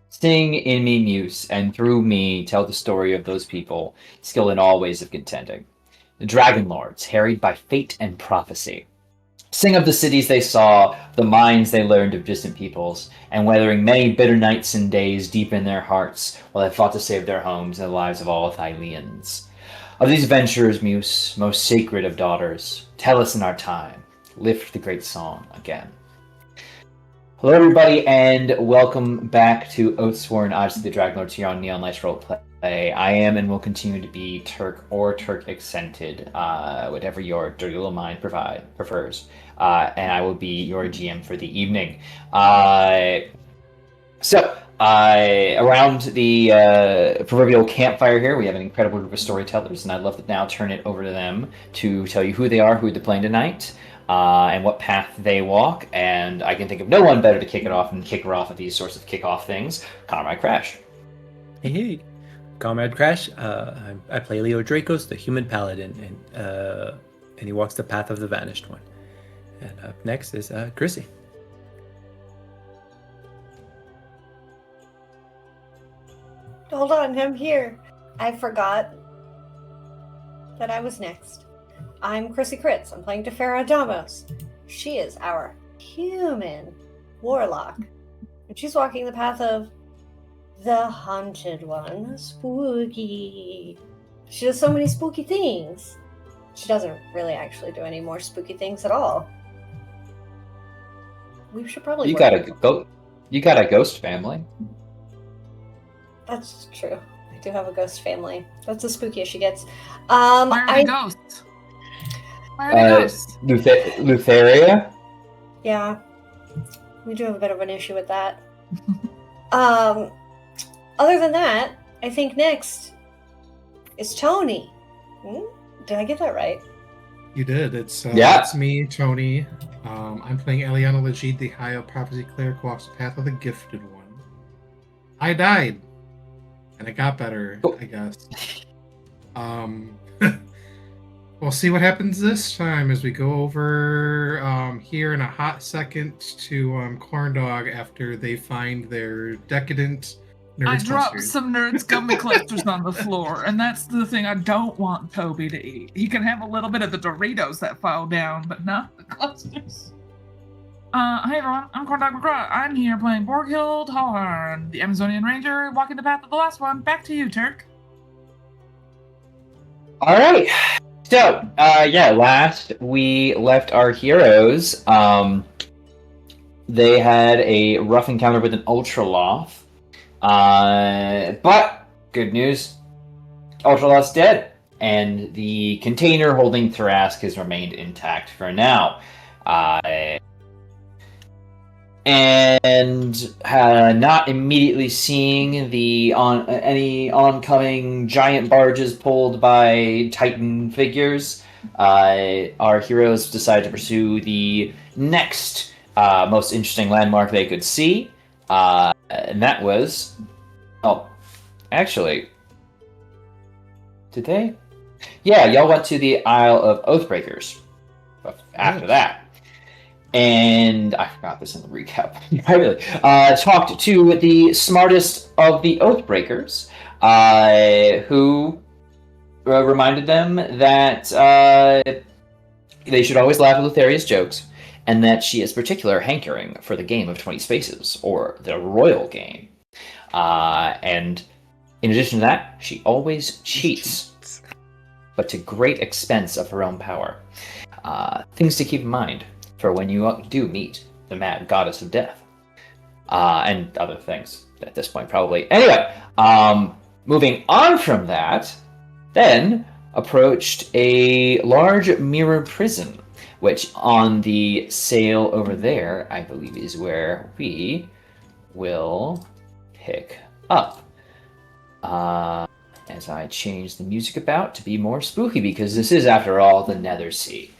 Sing in me muse, and through me tell the story of those people, skilled in all ways of contending. The Dragonlords, harried by fate and prophecy. Sing of the cities they saw, the minds they learned of distant peoples, and weathering many bitter nights and days deep in their hearts, while they fought to save their homes and the lives of all Thyleans. Of these adventurers, Muse, most sacred of daughters, tell us in our time, lift the great song again. Hello, everybody, and welcome back to Oathsworn, Odyssey the Dragonlords here on Neon Lights Roleplay. I am and will continue to be Turk or Turk accented, whatever your dirty little mind prefers. And I will be your GM for the evening. Around the proverbial campfire here, we have an incredible group of storytellers, and I'd love to now turn it over to them to tell you who they are, who they're playing tonight, and what path they walk. And I can think of no one better to kick it off and kick her off at these sorts of kickoff things. Comrade Crash. Hey, Comrade Crash. I play Leo Dracos, the human paladin, and he walks the path of the vanished one. And up next is Chrissy. Hold on, I'm here. I forgot that I was next. I'm Chrissy Critz. I'm playing Tefera Damos. She is our human warlock. And she's walking the path of the haunted one. Spooky. She does so many spooky things. She doesn't really actually do any more spooky things at all. We should probably You got a ghost family. That's true. I do have a ghost family. That's as spooky as she gets. Where are the ghosts? Where are the ghosts? Lutheria? Yeah. We do have a bit of an issue with that. Other than that, I think next is Tony. Did I get that right? You did. It's me, Tony. I'm playing Eliana Legit, the High of Prophecy Cleric who walks the path of the Gifted One. I died. And it got better, I guess. We'll see what happens this time as we go over here in a hot second to Corndog after they find their decadent nerds. I dropped some nerds gummy clusters on the floor, and that's the thing I don't want Toby to eat. He can have a little bit of the Doritos that fall down, but not the clusters. Hey everyone, I'm Corndog McGraw. I'm here playing Borghild Hallhorn, the Amazonian Ranger, walking the path of the last one. Back to you, Turk. Alright. So, last we left our heroes. They had a rough encounter with an Ultraloth. But, good news, Ultraloth's dead. And the container holding Thrask has remained intact for now. And not immediately seeing any oncoming giant barges pulled by Titan figures, our heroes decided to pursue the next most interesting landmark they could see, and that was... Oh, actually... Did they? Yeah, y'all went to the Isle of Oathbreakers after that. And I forgot this in the recap. I really talked to the smartest of the Oathbreakers, who reminded them that they should always laugh at Lutheria's jokes, and that she is particular hankering for the game of 20 Spaces, or the royal game. And in addition to that, she always cheats, but to great expense of her own power. Things to keep in mind for when you do meet the mad goddess of death. And other things at this point, probably. Anyway, moving on from that, then approached a large mirror prison, which on the sail over there, I believe is where we will pick up. As I change the music about to be more spooky, because this is, after all, the Nether Sea.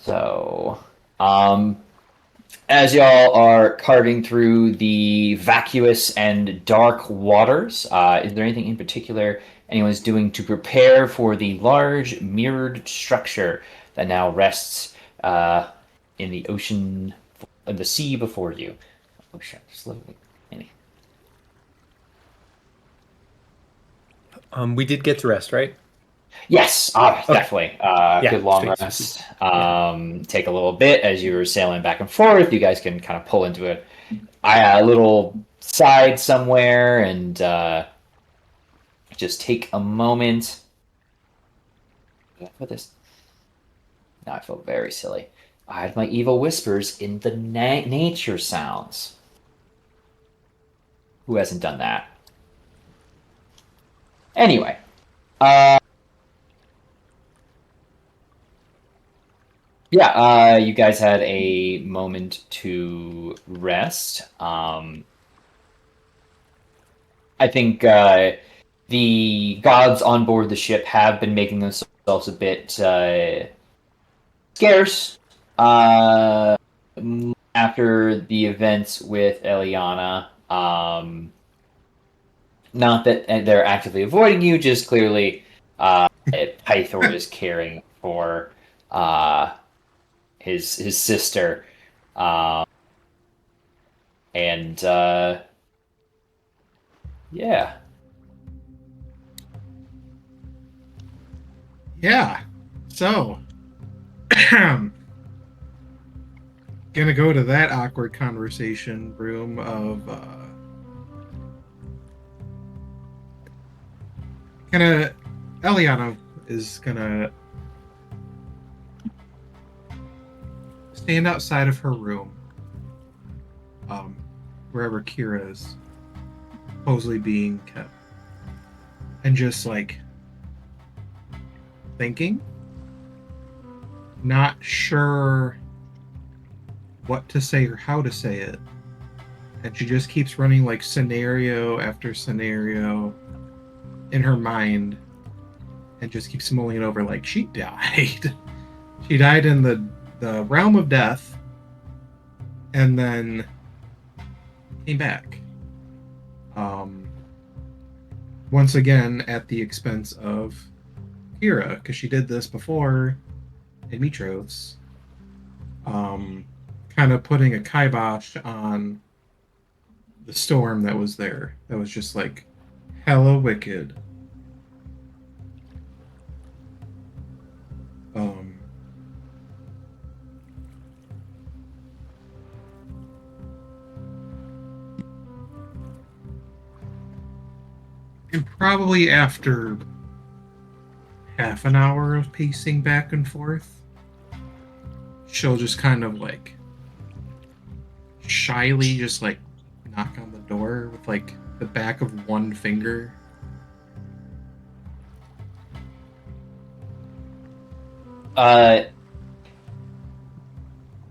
So, as y'all are carving through the vacuous and dark waters, is there anything in particular anyone's doing to prepare for the large mirrored structure that now rests in the ocean, in the sea before you? Oh shit, slowly. We did get to rest, right? Yes, Okay. definitely. Good long sweet, rest. sweet. Take a little bit as you were sailing back and forth. You guys can kind of pull into a little side somewhere and just take a moment. Did I put this? Now I feel very silly. I had my evil whispers in the nature sounds. Who hasn't done that? Anyway. Yeah, you guys had a moment to rest. I think the gods on board the ship have been making themselves a bit scarce after the events with Eliana. Not that they're actively avoiding you, just clearly Pythor is caring for his sister, and yeah. Yeah. So, gonna go to that awkward conversation room of Eliana is gonna stand outside of her room, wherever Kira is supposedly being kept, and just like thinking, not sure what to say or how to say it, and she just keeps running like scenario after scenario in her mind, and just keeps mulling it over like she died. She died in the realm of death, and then came back. Once again at the expense of Kira, because she did this before in Mitros. Kind of putting a kibosh on the storm that was there. That was just like hella wicked. And probably after half an hour of pacing back and forth, she'll just kind of like shyly just like knock on the door with like the back of one finger.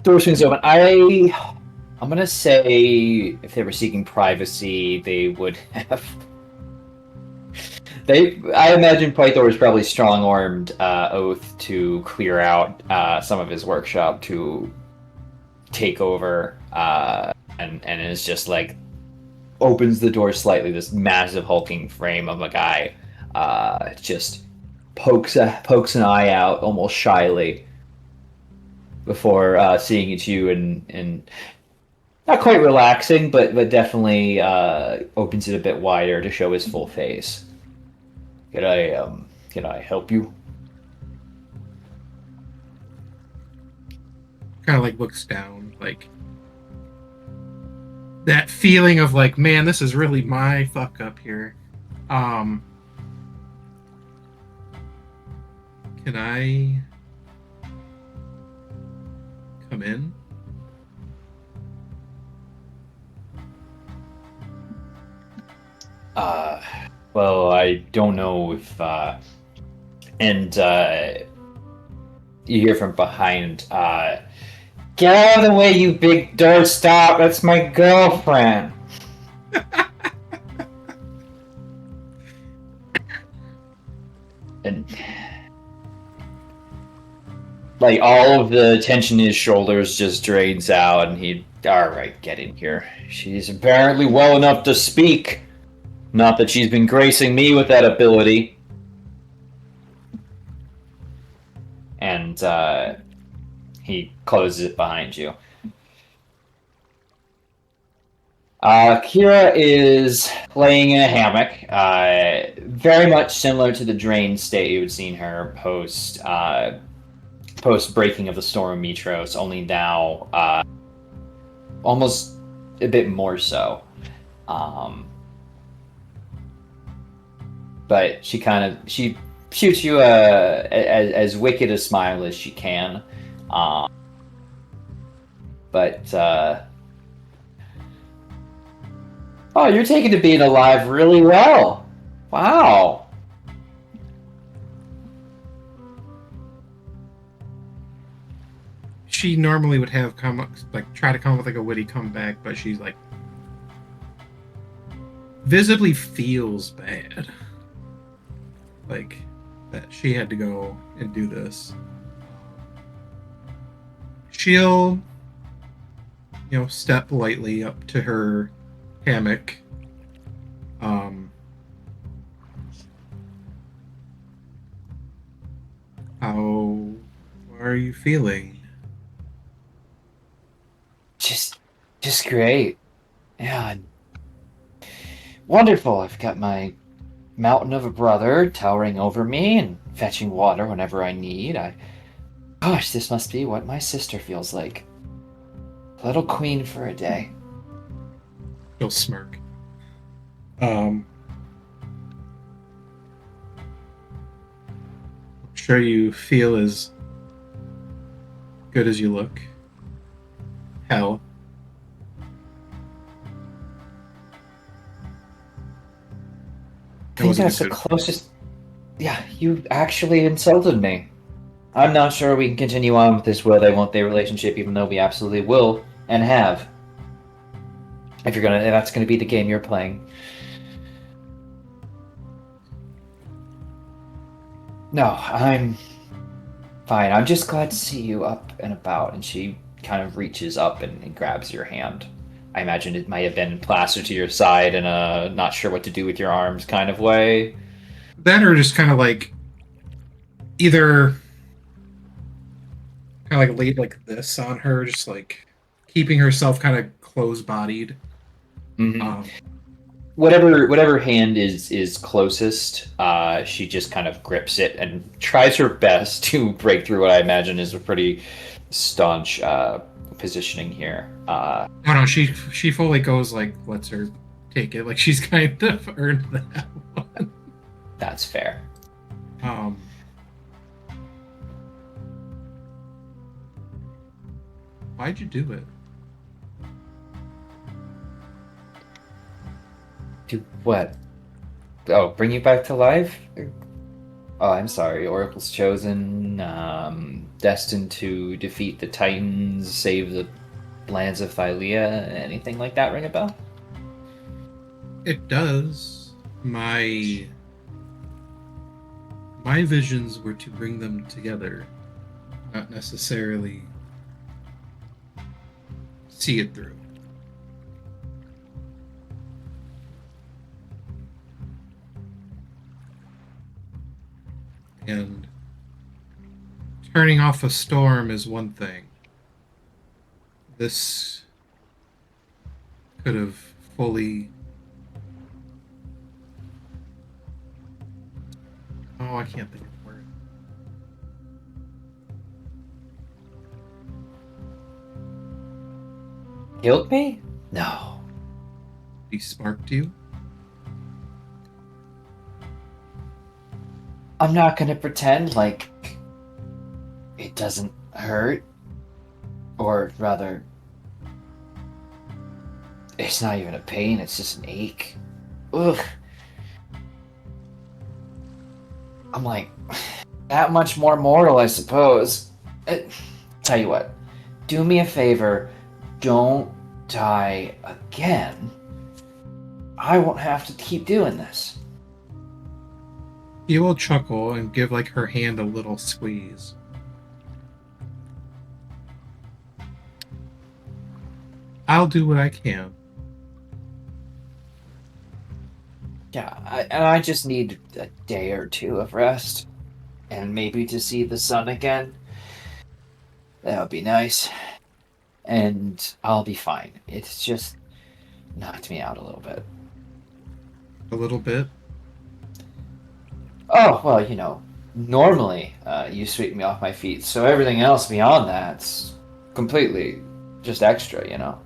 Door swings open. I'm gonna say if they were seeking privacy, they would have. I imagine Pythor is probably strong-armed Oath to clear out some of his workshop to take over, and is just like opens the door slightly. This massive hulking frame of a guy just pokes an eye out almost shyly before seeing it's you and not quite relaxing, but definitely opens it a bit wider to show his full face. Can I help you? Kind of like looks down, like that feeling of like, man, this is really my fuck up here. Can I come in? Well, I don't know if, and you hear from behind, get out of the way, you big doorstop, that's my girlfriend. And, like, all of the tension in his shoulders just drains out, and alright, get in here. She's apparently well enough to speak. Not that she's been gracing me with that ability. And he closes it behind you. Kira is laying in a hammock, very much similar to the drained state you had seen her post breaking of the storm of Mitros, only now almost a bit more so. But she shoots you as wicked a smile as she can. Oh, you're taking to being alive really well. Wow. She normally would have try to come up with like a witty comeback, but she's like visibly feels bad. Like that she had to go and do this. She'll, step lightly up to her hammock. How are you feeling? Just great. Yeah. Wonderful. I've got my mountain of a brother towering over me and fetching water whenever I need. Gosh, this must be what my sister feels like. Little queen for a day. She'll smirk. I'm sure you feel as good as you look. Hell. I think that's the closest... Yeah, you actually insulted me. I'm not sure we can continue on with this will they won't they relationship, even though we absolutely will and have. If that's gonna be the game you're playing. No, I'm fine. I'm just glad to see you up and about. And she kind of reaches up and grabs your hand. I imagine it might have been plastered to your side in a not sure what to do with your arms kind of way. Then or just kind of like either kind of like laid like this on her, just like keeping herself kind of close-bodied. Mm-hmm. Whatever hand is closest, she just kind of grips it and tries her best to break through what I imagine is a pretty staunch positioning here. No, she fully goes like lets her take it. Like she's kind of earned that one. That's fair. Why'd you do it? Do what? Oh, bring you back to life? Oh, I'm sorry. Oracle's chosen, destined to defeat the Titans, save the lands of Thylea. Anything like that ring a bell? It does. My visions were to bring them together, not necessarily see it through. And turning off a storm is one thing. This could have fully... Oh, I can't think of the word. Killed me? No. He sparked you? I'm not gonna pretend like it doesn't hurt. Or rather, it's not even a pain, it's just an ache. Ugh. I'm like, that much more mortal, I suppose. Tell you what, do me a favor, don't die again. I won't have to keep doing this. He will chuckle and give like her hand a little squeeze. I'll do what I can. Yeah, I just need a day or two of rest. And maybe to see the sun again. That would be nice. And I'll be fine. It's just... knocked me out a little bit. A little bit. Oh, well, normally you sweep me off my feet, so everything else beyond that's completely just extra.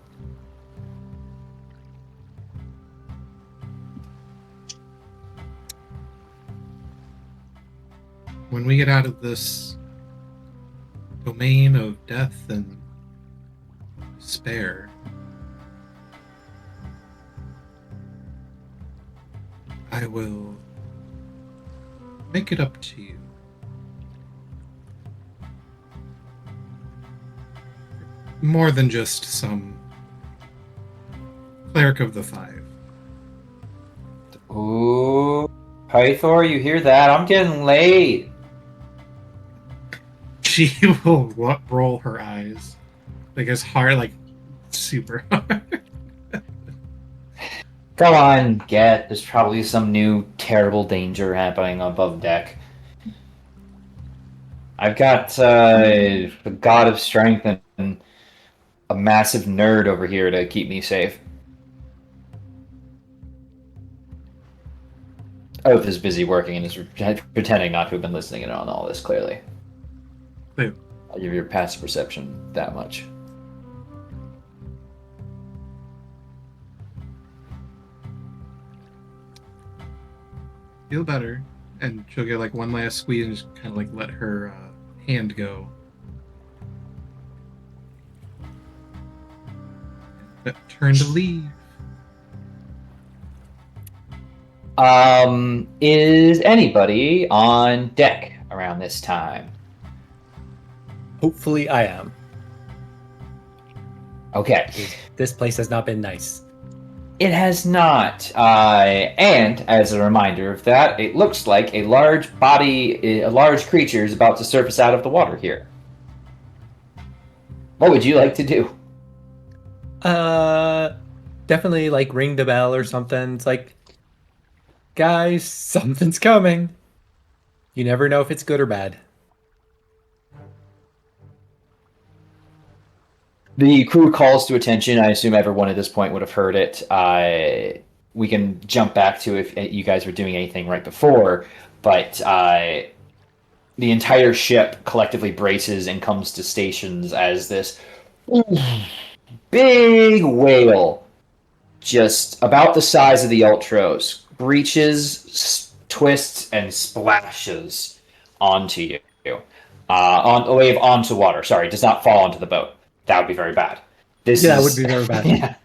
When we get out of this domain of death and despair, I will make it up to you. More than just some cleric of the five. Ooh, Pythor, you hear that? I'm getting late. She will roll her eyes. Like as hard, like super hard. Go on, get. There's probably some new terrible danger happening above deck. I've got the God of Strength and a massive nerd over here to keep me safe. Oath is busy working and is pretending not to have been listening in on all this, clearly. Wait. I'll give your passive perception that much. Feel better. And she'll get like one last squeeze and just kind of like let her hand go. Turn to leave. Is anybody on deck around this time? Hopefully I am. Okay. This place has not been nice. It has not. And as a reminder of that, it looks like a large creature is about to surface out of the water here. What would you like to do? Definitely like ring the bell or something. It's like, guys, something's coming. You never know if it's good or bad. The crew calls to attention. I assume everyone at this point would have heard it. We can jump back to if you guys were doing anything right before, but the entire ship collectively braces and comes to stations as this big whale, just about the size of the Ultros, breaches, twists, and splashes onto you. On a wave onto water. Sorry, does not fall onto the boat. That would be very bad. That would be very bad. Yeah.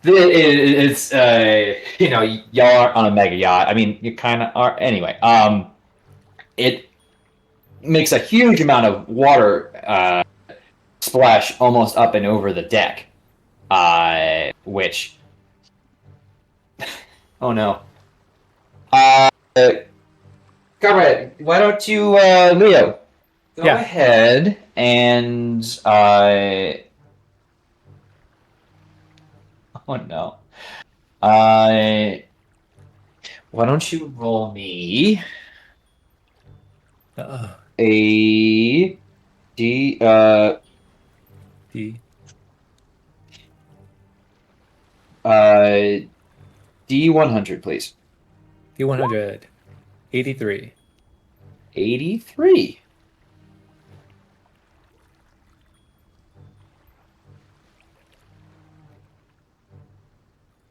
It's y'all are on a mega yacht. I mean, you kind of are. Anyway, it makes a huge amount of water splash almost up and over the deck, which, oh no. Comrade, why don't you, Leo, go ahead and oh no. Why don't you roll me a D D D100, please. D100 83. 83.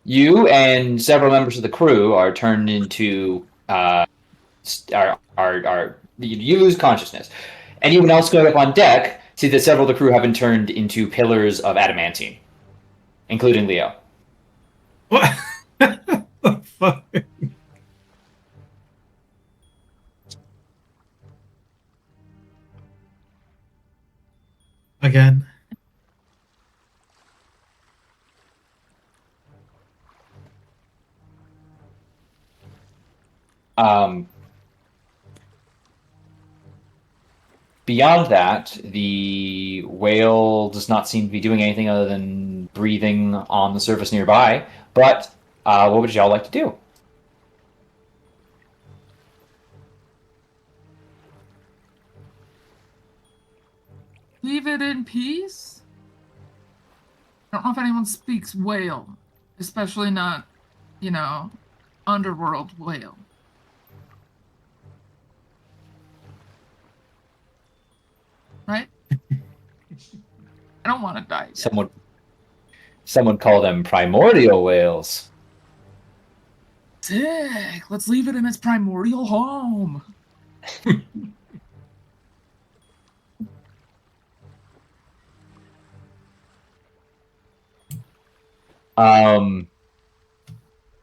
You and several members of the crew are turned into you lose consciousness. Anyone else going up on deck see that several of the crew have been turned into pillars of adamantine, including Leo. What the fuck? Again. Beyond that, the whale does not seem to be doing anything other than breathing on the surface nearby. But what would y'all like to do? Leave it in peace? I don't know if anyone speaks whale. Especially not, underworld whale. Right? I don't want to die yet. Someone call them primordial whales. Sick. Let's leave it in its primordial home.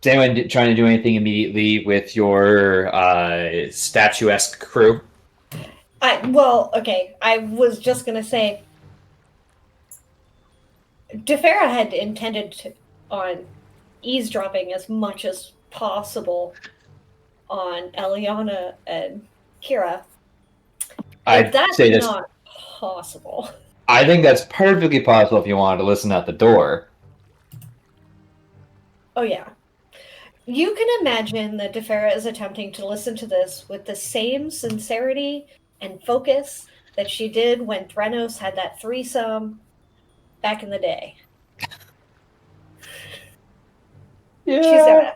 Is anyone trying to do anything immediately with your statuesque crew? Okay. I was just gonna say, Defera had intended on eavesdropping as much as possible on Eliana and Kira. I'd that's say that's not possible. I think that's perfectly possible if you wanted to listen at the door. Oh yeah. You can imagine that Defera is attempting to listen to this with the same sincerity and focus that she did when Threnos had that threesome back in the day. Yeah. She's there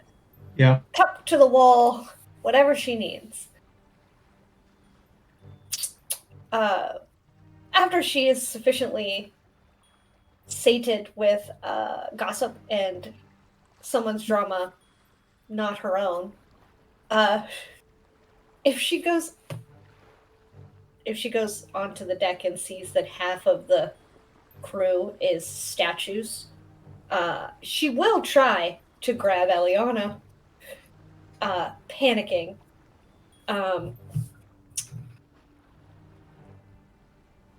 Yeah. cup to the wall, whatever she needs. After she is sufficiently sated with gossip and someone's drama, not her own, if she goes onto the deck and sees that half of the crew is statues, she will try to grab Eliana, panicking.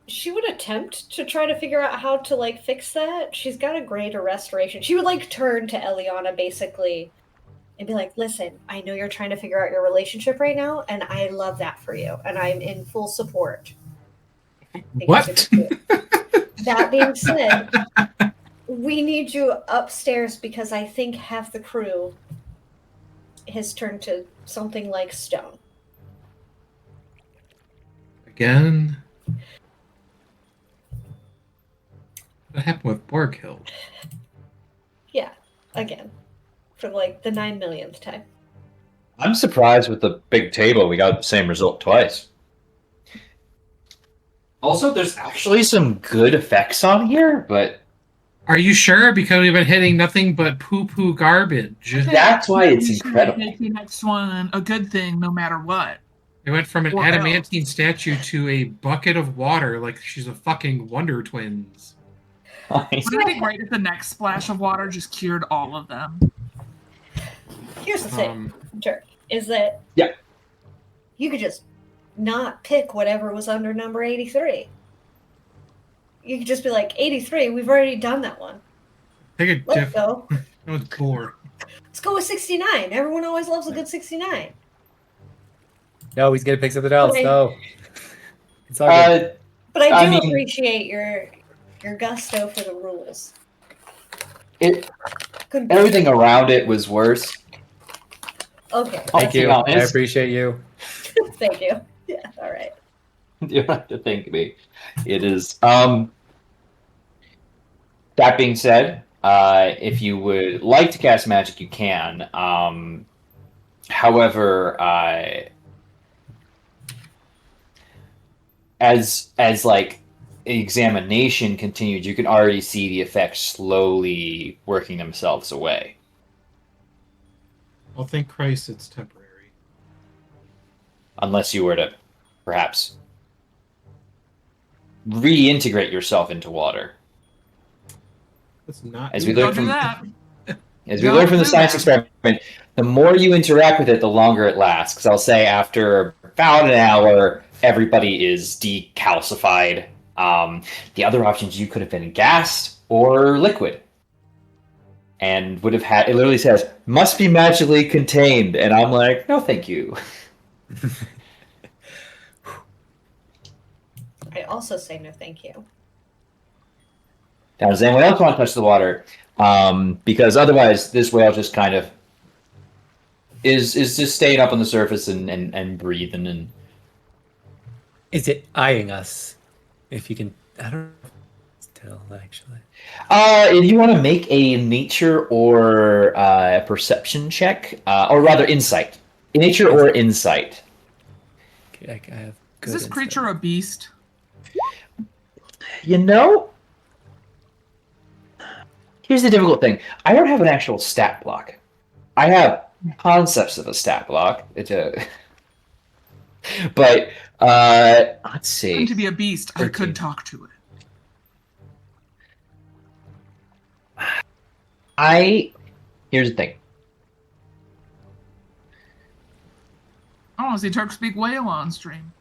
She would attempt to try to figure out how to fix that. She's got a greater restoration. She would turn to Eliana basically and be like, listen, I know you're trying to figure out your relationship right now, and I love that for you, and I'm in full support. What? That being said, we need you upstairs because I think half the crew has turned to something like stone. Again? What happened with Borghild? Yeah, again. For the 9 millionth time. I'm surprised with the big table we got the same result twice. Also, there's actually some good effects on here, but... Are you sure? Because we've been hitting nothing but poo-poo garbage. That's why it's incredible. Make the next one a good thing no matter what. It went from an Or adamantine else. statue to a bucket of water like she's a fucking Wonder Twins. Nice. Wouldn't it be great if the next splash of water just cured all of them? Here's the thing, Jerk, is that you could just not pick whatever was under number 83. You could just be like, 83, we've already done that one. Take a Let's go. That was poor. Let's go with 69. Everyone always loves a good 69. No, he's gonna pick something else. Okay. No. It's all good. But I I do mean- appreciate your gusto for the rules. Couldn't be- Everything around it was worse. Okay. Thank you. I'll be I honest. appreciate you. Thank you. Yeah, all right. You don't have to thank me. It is. That being said, if you would like to cast magic, you can. However, as examination continued, you can already see the effects slowly working themselves away. Well, thank Christ it's temporary. Unless you were to perhaps reintegrate yourself into water. That's not. As we Don't learned do from that. As we Don't learned from the do science that. experiment, the more you interact with it, the longer it lasts. Because I'll say after about an hour, everybody is decalcified. The other options, you could have been gassed or liquid. And would have had, it literally says, must be magically contained. And I'm like, no, thank you. I also say no thank you. Now, does anyone else want to touch the water? Because otherwise, this whale just kind of is just staying up on the surface and breathing. And Is it eyeing us? If you can, I don't know. tell, actually. If you want to make a nature or perception check, or rather insight. Nature or insight. Okay, I have Is good this creature a beast? You know, here's the difficult thing. I don't have an actual stat block. I have concepts of a stat block. But let's see. To be a beast, I 13. could talk to it. Here's the thing. I want to see Turk speak whale on stream.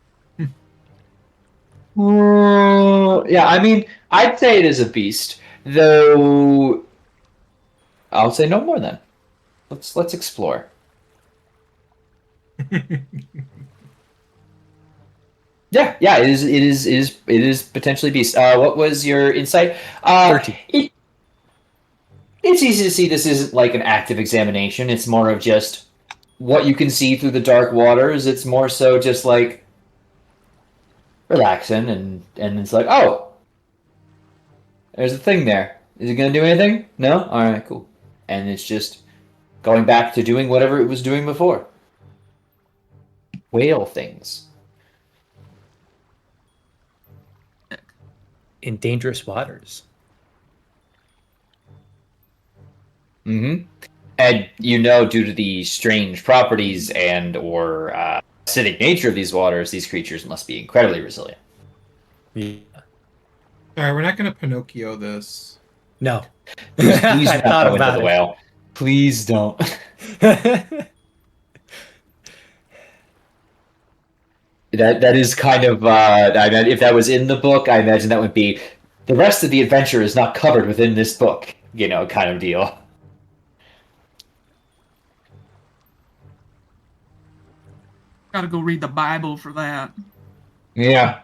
Yeah, I mean, I'd say it is a beast, though. I'll say no more then. Let's explore. Yeah, it is potentially beast. What was your insight? 13. It's easy to see this isn't like an active examination. It's more of just what you can see through the dark waters. It's more so just like relaxing, and it's like, oh, there's a thing there. Is it gonna do anything? No? Alright, cool. And it's just going back to doing whatever it was doing before. Whale things. In dangerous waters. Mm-hmm. And due to the strange properties and or acidic nature of these waters, these creatures must be incredibly resilient. Yeah. Alright, we're not going to Pinocchio this. No. Please I don't thought go into about the it. whale. Please don't. That is kind of if that was in the book, I imagine that would be the rest of the adventure is not covered within this book, kind of deal. Gotta go read the Bible for that. Yeah.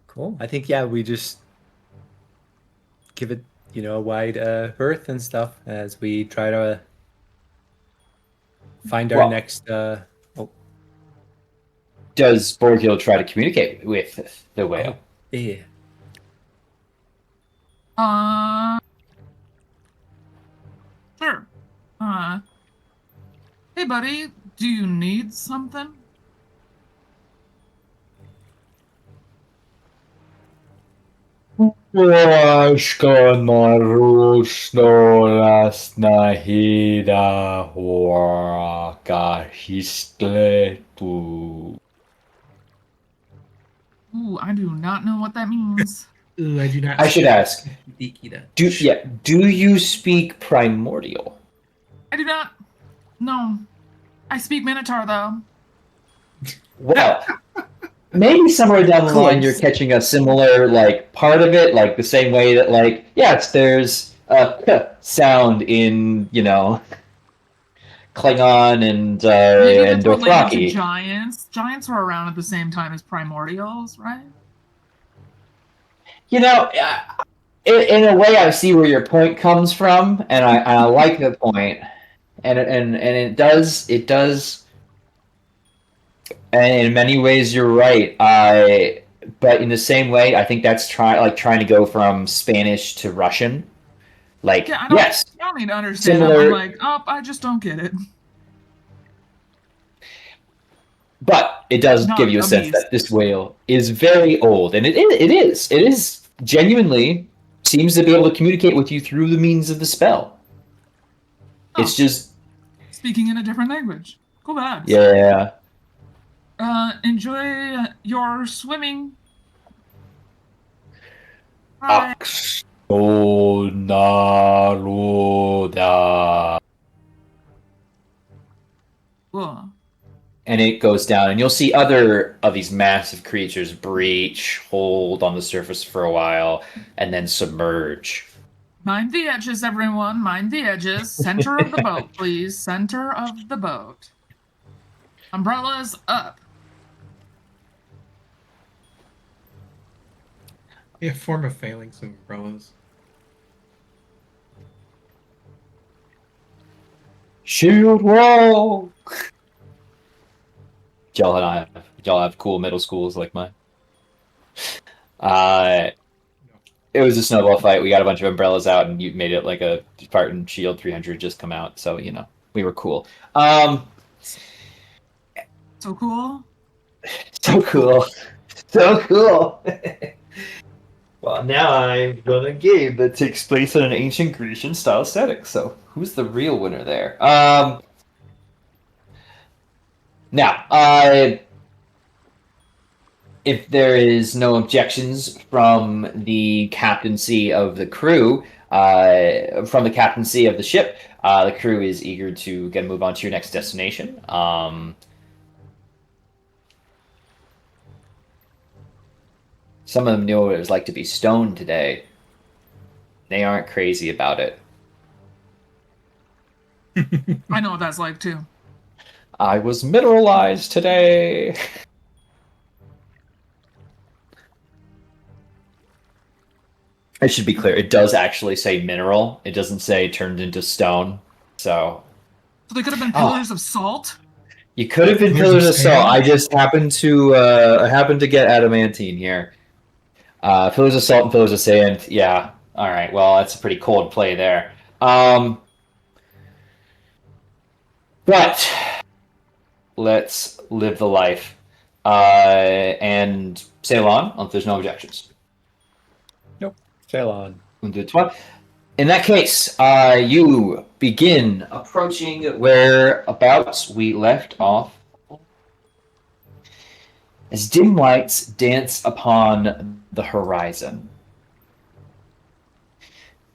Cool. I think, we just give it, a wide berth and stuff as we try to find our next... Does Borghild try to communicate with the whale? Yeah. Sure. Hey buddy, do you need something? Ooh, I do not know what that means. Ooh, I do not. I should ask. Do Yeah. you speak Primordial? I do not. No. I speak Minotaur, though. Well, maybe somewhere down the line you're catching a similar, part of it, the same way that, yes, there's a sound in, Klingon and Maybe that's related to Dothraki. giants. Giants were around at the same time as primordials, right? In a way, I see where your point comes from, and I like the point, and it does, and in many ways you're right. But in the same way, I think that's trying to go from Spanish to Russian. Yes, I don't need to understand. similar, I'm like, I just don't get it. but it does Not give you a sense beast. that this whale is very old, and it is genuinely seems to be able to communicate with you through the means of the spell. Oh. It's just Speaking in a different language. Cool vibes. yeah. Enjoy your swimming. Bye. Naruda. Whoa. And it goes down, and you'll see other of these massive creatures breach, hold on the surface for a while, and then submerge. Mind the edges, everyone. Mind the edges. Center of the boat, please. Center of the boat. Umbrellas up. Yeah, form of phalanx of umbrellas. Shield wall. Jill and I have y'all have cool middle schools like mine. It was a snowball fight. We got a bunch of umbrellas out, and you made it like a Spartan Shield 300 just come out. So, we were cool. So cool. So cool. So cool. Well, now I'm gonna game that takes place in an ancient Grecian style aesthetic. So, who's the real winner there? Now, if there is no objections from the captaincy of the crew, from the captaincy of the ship, the crew is eager to get a move on to your next destination. Some of them knew what it was like to be stoned today. They aren't crazy about it. I know what that's like too. I was mineralized today. I should be clear. It does actually say mineral. It doesn't say turned into stone. So they could have been pillars of salt. You could have been pillars of salt. I just happened to get adamantine here. Pillars of salt and pillars of sand. Yeah. All right. Well, that's a pretty cold play there. But let's live the life and sail on if there's no objections. Nope. Sail on. In that case, you begin approaching whereabouts we left off. As dim lights dance upon the horizon,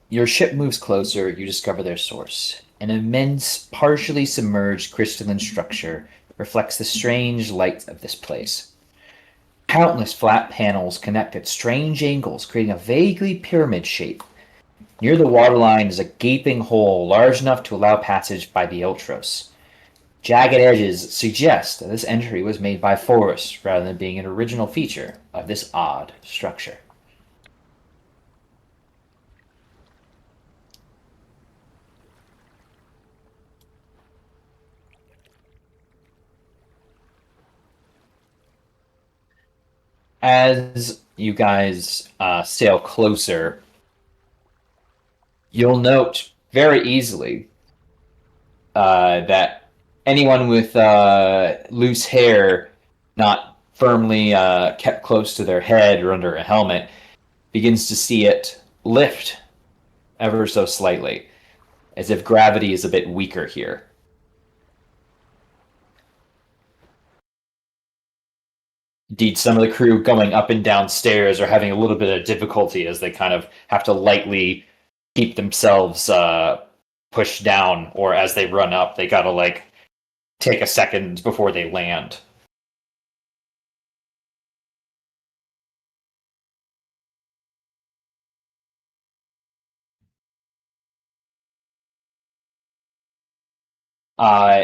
your ship moves closer. You discover their source. An immense, partially submerged crystalline structure reflects the strange light of this place. Countless flat panels connect at strange angles, creating a vaguely pyramid shape. Near the waterline is a gaping hole large enough to allow passage by the Ultros. Jagged edges suggest that this entry was made by force rather than being an original feature of this odd structure. As you guys sail closer, you'll note very easily that anyone with loose hair not firmly kept close to their head or under a helmet begins to see it lift ever so slightly, as if gravity is a bit weaker here. Indeed, some of the crew going up and down stairs are having a little bit of difficulty as they kind of have to lightly keep themselves pushed down, or as they run up, they gotta take a second before they land.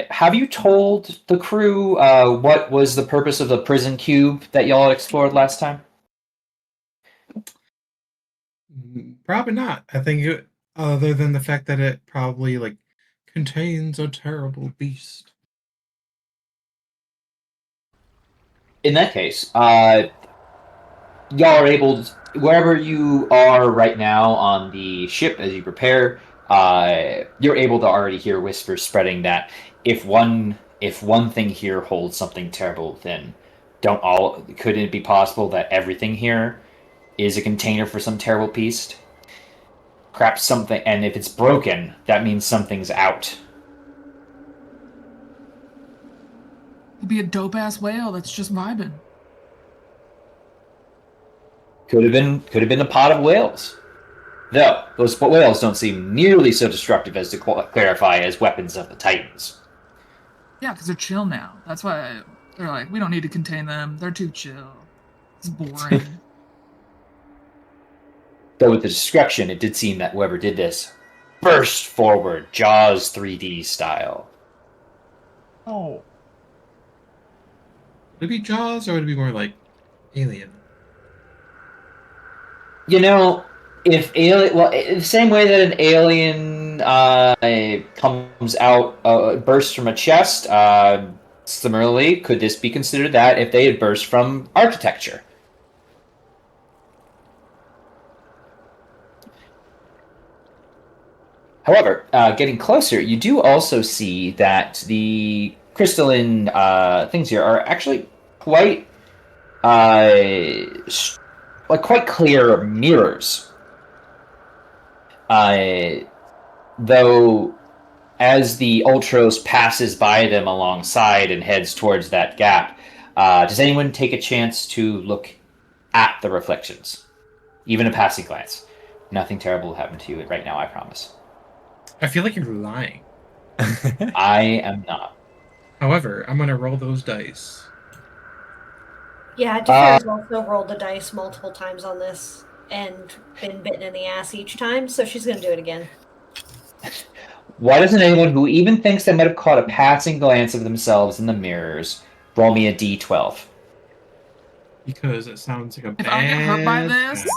Have you told the crew what was the purpose of the prison cube that y'all explored last time? Probably not. I think other than the fact that it probably contains a terrible beast. In that case, y'all are able to, wherever you are right now on the ship as you prepare, you're able to already hear whispers spreading that if one thing here holds something terrible, then could it be possible that everything here is a container for some terrible beast? Perhaps something, and if it's broken, that means something's out. Could be a dope ass whale that's just vibing. Could have been a pod of whales. Though those whales don't seem nearly so destructive as to clarify as weapons of the Titans. Yeah, because they're chill now. That's why they're like, we don't need to contain them. They're too chill. It's boring. Though with the destruction, it did seem that whoever did this burst forward, Jaws 3D style. Oh. Would it be Jaws, or would it be more like Alien? If alien, the same way that an alien comes out, bursts from a chest, Similarly, could this be considered that if they had burst from architecture? However, getting closer, you do also see that the crystalline things here are actually quite, quite clear mirrors. Though, as the Ultros passes by them alongside and heads towards that gap, does anyone take a chance to look at the reflections? Even a passing glance. Nothing terrible will happen to you right now, I promise. I feel like you're lying. I am not. However, I'm going to roll those dice. Yeah, Defera's also rolled the dice multiple times on this and been bitten in the ass each time, so she's going to do it again. Why doesn't anyone who even thinks they might have caught a passing glance of themselves in the mirrors roll me a d12? Because it sounds like a If bad I get hurt by this,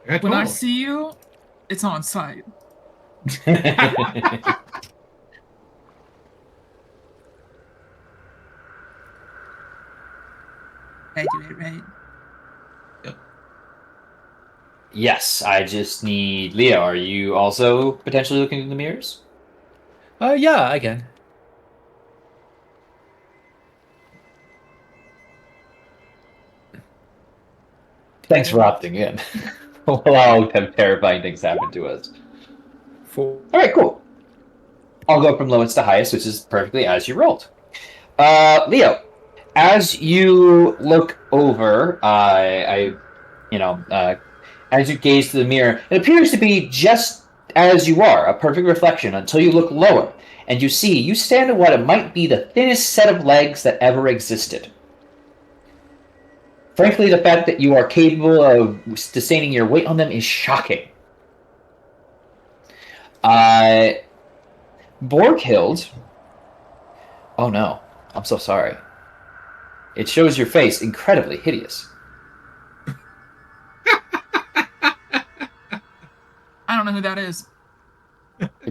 time. when I see you, it's on sight. Right. Yep. Yes, I just need... Leo, are you also potentially looking in the mirrors? Yeah, I can. Thanks for opting in. We'll have terrifying things happen to us. 4. Alright, cool. I'll go from lowest to highest, which is perfectly as you rolled. Leo, as you look over, as you gaze to the mirror, it appears to be just as you are, a perfect reflection, until you look lower, and you stand on what it might be the thinnest set of legs that ever existed. Frankly, the fact that you are capable of sustaining your weight on them is shocking. Borghild. Oh no, I'm so sorry. It shows your face incredibly hideous. I don't know who that is.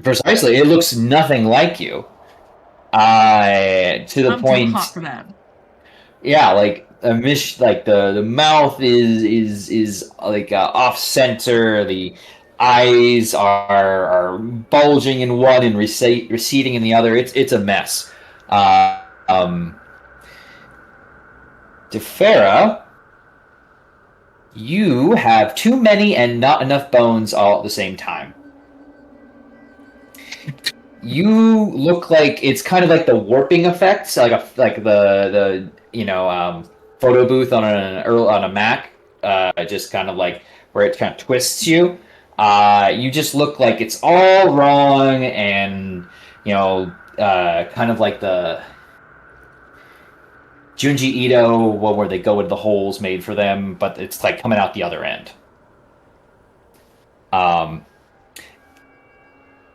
Precisely, it looks nothing like you. To the I'm point. too hot for that. Yeah, like the mouth is like off center. The eyes are bulging in one and receding in the other. It's a mess. Defera, you have too many and not enough bones all at the same time. You look like it's kind of like the warping effects, like the photo booth on a Mac, just kind of like where it kind of twists you. You just look like it's all wrong, and kind of like the Junji Ito, where they go with the holes made for them, but it's like coming out the other end.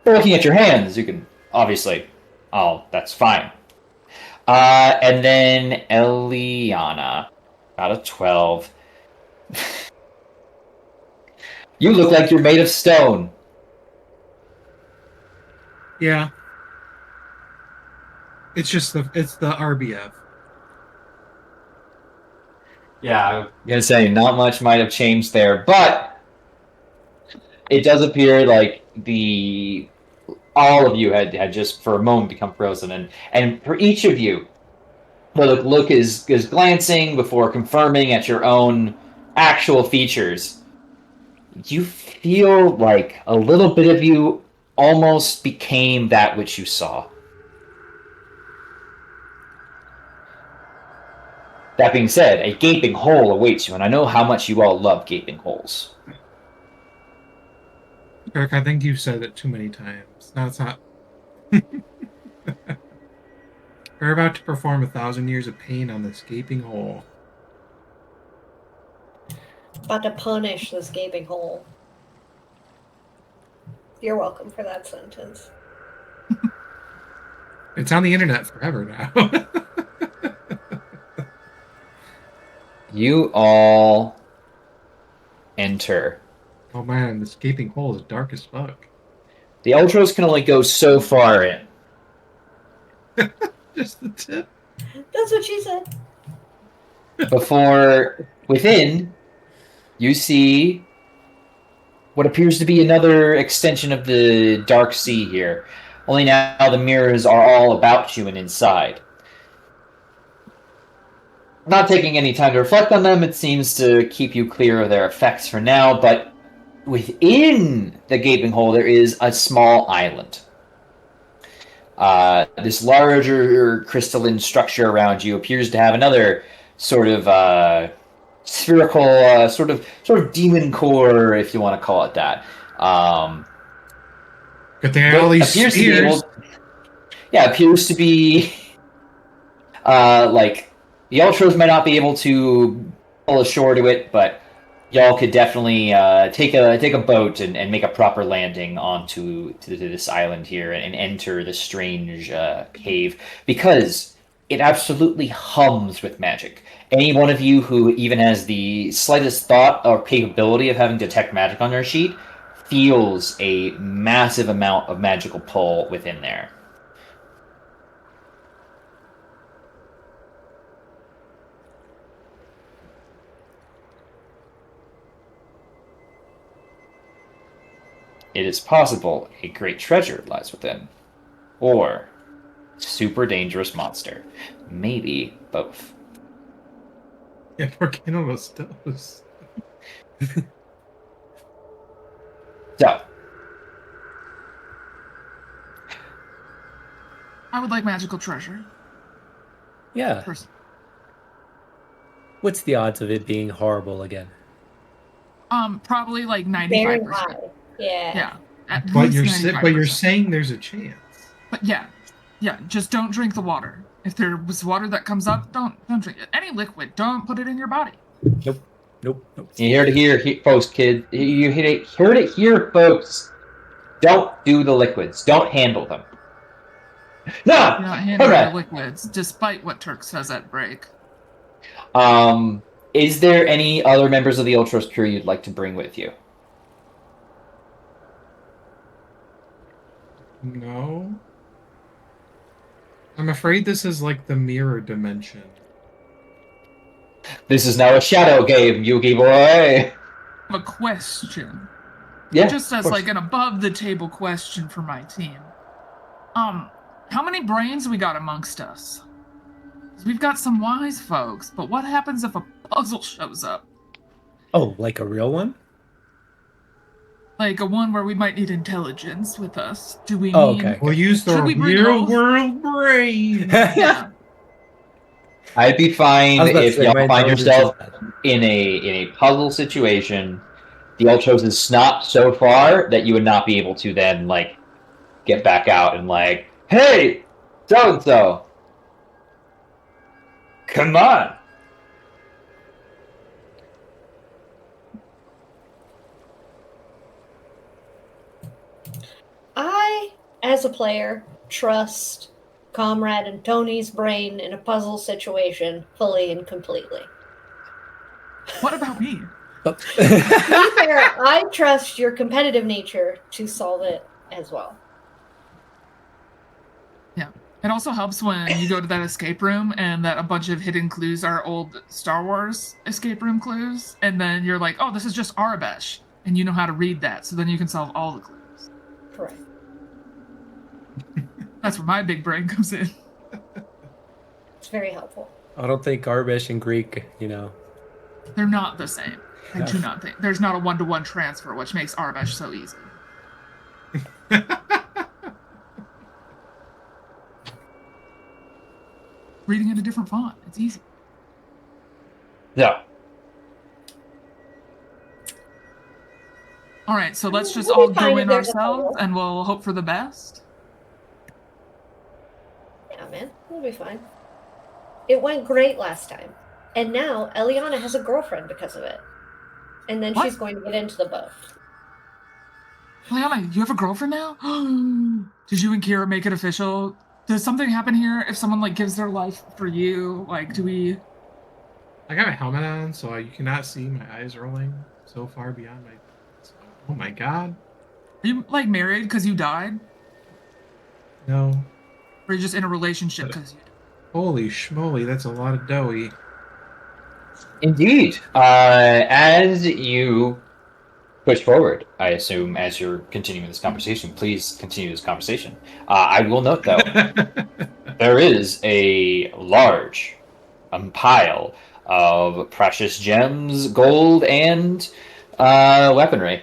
Looking at your hands, you can obviously... Oh, that's fine. And then Eliana, out of 12. You look like you're made of stone. Yeah. It's the RBF. Yeah, I'm gonna say not much might have changed there, but it does appear like all of you had just for a moment become frozen, and for each of you, the look is glancing before confirming at your own actual features. You feel like a little bit of you almost became that which you saw. That being said, a gaping hole awaits you, and I know how much you all love gaping holes. Kirk, I think you've said it too many times. No, it's not. We're about to perform 1,000 years of pain on this gaping hole. About to punish this gaping hole. You're welcome for that sentence. It's on the internet forever now. You all enter. Oh man, this gaping hole is dark as fuck. The Ultros can only go so far in. Just the tip. That's what she said. Before, within, you see what appears to be another extension of the Dark Sea here. Only now the mirrors are all about you and inside. Not taking any time to reflect on them, it seems to keep you clear of their effects for now, but within the gaping hole there is a small island. This larger crystalline structure around you appears to have another sort of spherical, sort of demon core, if you want to call it that. Good thing I got all these spears. Appears to be like the Ultras might not be able to pull ashore to it, but y'all could definitely take a boat and make a proper landing onto this island here and enter this strange cave, because it absolutely hums with magic. Any one of you who even has the slightest thought or capability of having detect magic on their sheet feels a massive amount of magical pull within there. It is possible a great treasure lies within, or super dangerous monster. Maybe both. Yeah, Volcano Los Dos. So, I would like magical treasure. Yeah. What's the odds of it being horrible again? Probably like Very 95%. high. Yeah. Yeah. But you're saying there's a chance. But yeah, just don't drink the water. If there was water that comes up, don't drink it. Any liquid, don't put it in your body. Nope. you heard it here, folks, kid. You heard it here, folks. Don't do the liquids. Don't handle them. No! You're not handling the liquids, despite what Turk says at break. Is there any other members of the Ultras crew you'd like to bring with you? No. I'm afraid this is like the mirror dimension. This is now a shadow game, Yugi boy. I have a question. Yeah. Just as like an above the table question for my team. How many brains we got amongst us? 'Cause we've got some wise folks, but what happens if a puzzle shows up? Oh, like a real one? Like a one where we might need intelligence with us. Do we Oh, need... okay. We'll use the real world brain. Yeah. I'd be fine if say, y'all my find intelligence yourself is bad. in a puzzle situation. The Ultras is stopped so far that you would not be able to then like get back out and like, hey, so and so, come on. I, as a player, trust Comrade and Tony's brain in a puzzle situation fully and completely. What about me? To be fair, I trust your competitive nature to solve it as well. Yeah. It also helps when you go to that escape room and that a bunch of hidden clues are old Star Wars escape room clues, and then you're like, oh, this is just Arabesh, and you know how to read that, so then you can solve all the clues. Correct. That's where my big brain comes in. It's very helpful. I don't think Arbesh and Greek, They're not the same. I do not think. There's not a one-to-one transfer, which makes Arabesh so easy. Reading in a different font. It's easy. Yeah. All right, so let's just We'll all be fine go if in there's a ourselves puzzle. and we'll hope for the best. Yeah, man. We'll be fine. It went great last time. And now Eliana has a girlfriend because of it. And then What? she's going to get into the boat. Liana, you have a girlfriend now? Did you and Kira make it official? Does something happen here if someone like gives their life for you? Like, do we? I got a helmet on, so you cannot see my eyes rolling so far beyond my. Oh my god. Are you like married because you died, No. or are you just in a relationship because you died? Holy schmoly, that's a lot of doughy. Indeed. As you push forward, I assume, as you're continuing this conversation, please continue this conversation. I will note, though, there is a large pile of precious gems, gold, and weaponry.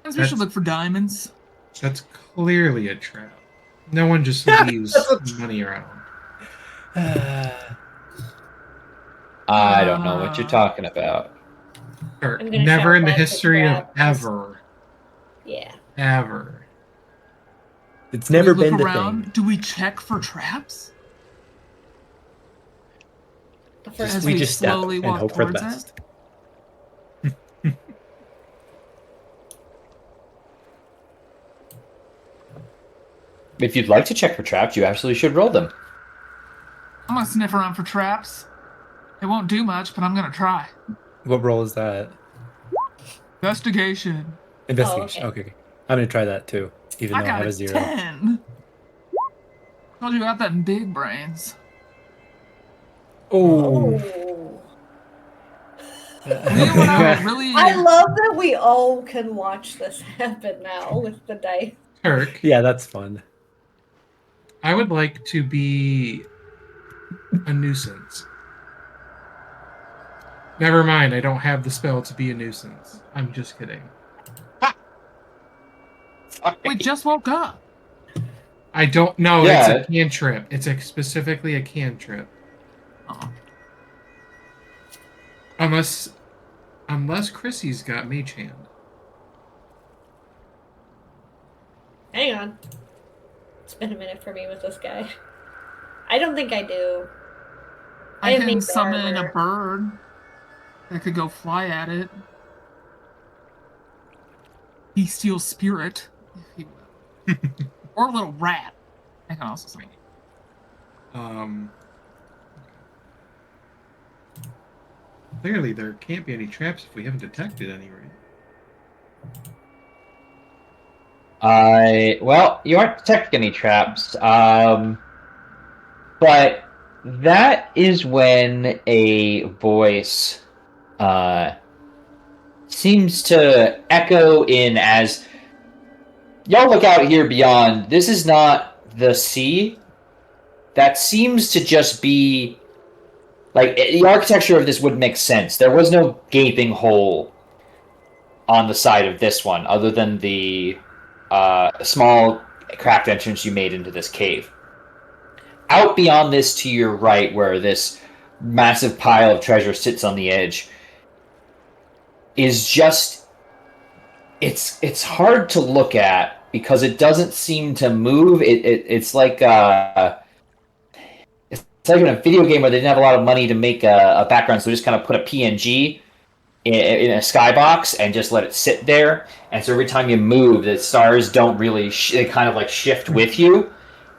We should look for diamonds. That's clearly a trap. No one just leaves money around. I don't know what you're talking about. Sure. I'm gonna Never shout in the back to history of traps. ever. Yeah. Ever. It's never Do we been look the around? thing. Do we check for traps? The first As We we just step slowly and walk hope for the towards best. If you'd like to check for traps, you absolutely should roll them. I'm gonna sniff around for traps. It won't do much, but I'm gonna try. What role is that? Investigation. Investigation. Oh, Okay. I'm gonna try that too, even I though I got have a a 0. 10. Told you about that in big brains. Oh. You know what I would really... I love that we all can watch this happen now with the dice. Turk, Yeah, that's fun. I would like to be a nuisance. Never mind, I don't have the spell to be a nuisance. I'm just kidding. We just woke up. I don't know. Yeah. It's a cantrip. It's specifically a cantrip. Oh. Unless Chrissy's got Mage Hand. Hang on. It's been a minute for me with this guy. I don't think I do. I have can made summon armor. a bird that could go fly at it. Bestial spirit, if you will. Or a little rat. I can also summon. Clearly, there can't be any traps if we haven't detected any, right? Well, you aren't detecting any traps. But that is when a voice seems to echo in as y'all look out here beyond. This is not the sea. That seems to just be like the architecture of this would make sense. There was no gaping hole on the side of this one, other than the small cracked entrance you made into this cave. Out beyond this to your right, where this massive pile of treasure sits on the edge, is just... It's hard to look at because it doesn't seem to move. It's like it's like in a video game where they didn't have a lot of money to make a background, so they just kind of put a PNG in a skybox and just let it sit there. And so every time you move, the stars don't really... they kind of like shift with you.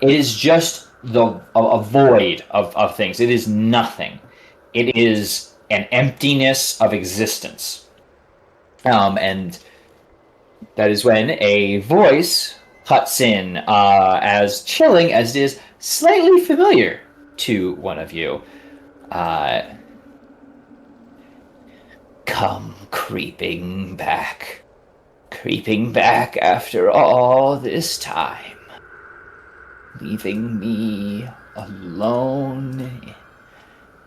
It is just a void of things. It is nothing. It is an emptiness of existence. And that is when a voice cuts in, as chilling as it is slightly familiar to one of you. Come creeping back after all this time. Leaving me alone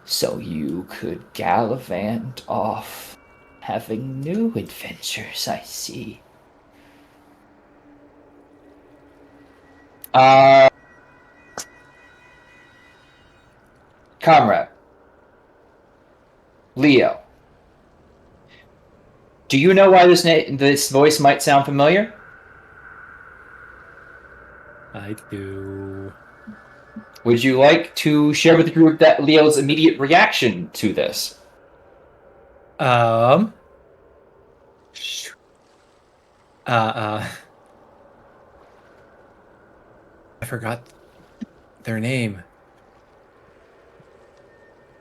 so you could gallivant off, having new adventures, I see. Comrade. Leo. Do you know why this voice might sound familiar? I do. Would you like to share with the group that Leo's immediate reaction to this? I forgot their name.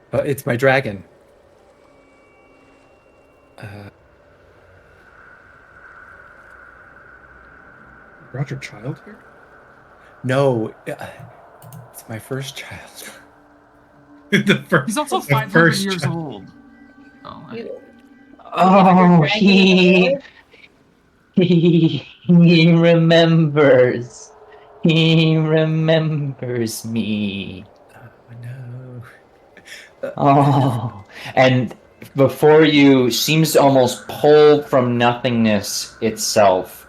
But it's my dragon. Brought your child here? No, It's my first child. The first, He's also the 500 first years child. old. Oh, Oh, he remembers. He remembers me. Oh no. Oh, and before you seems to almost pull from nothingness itself.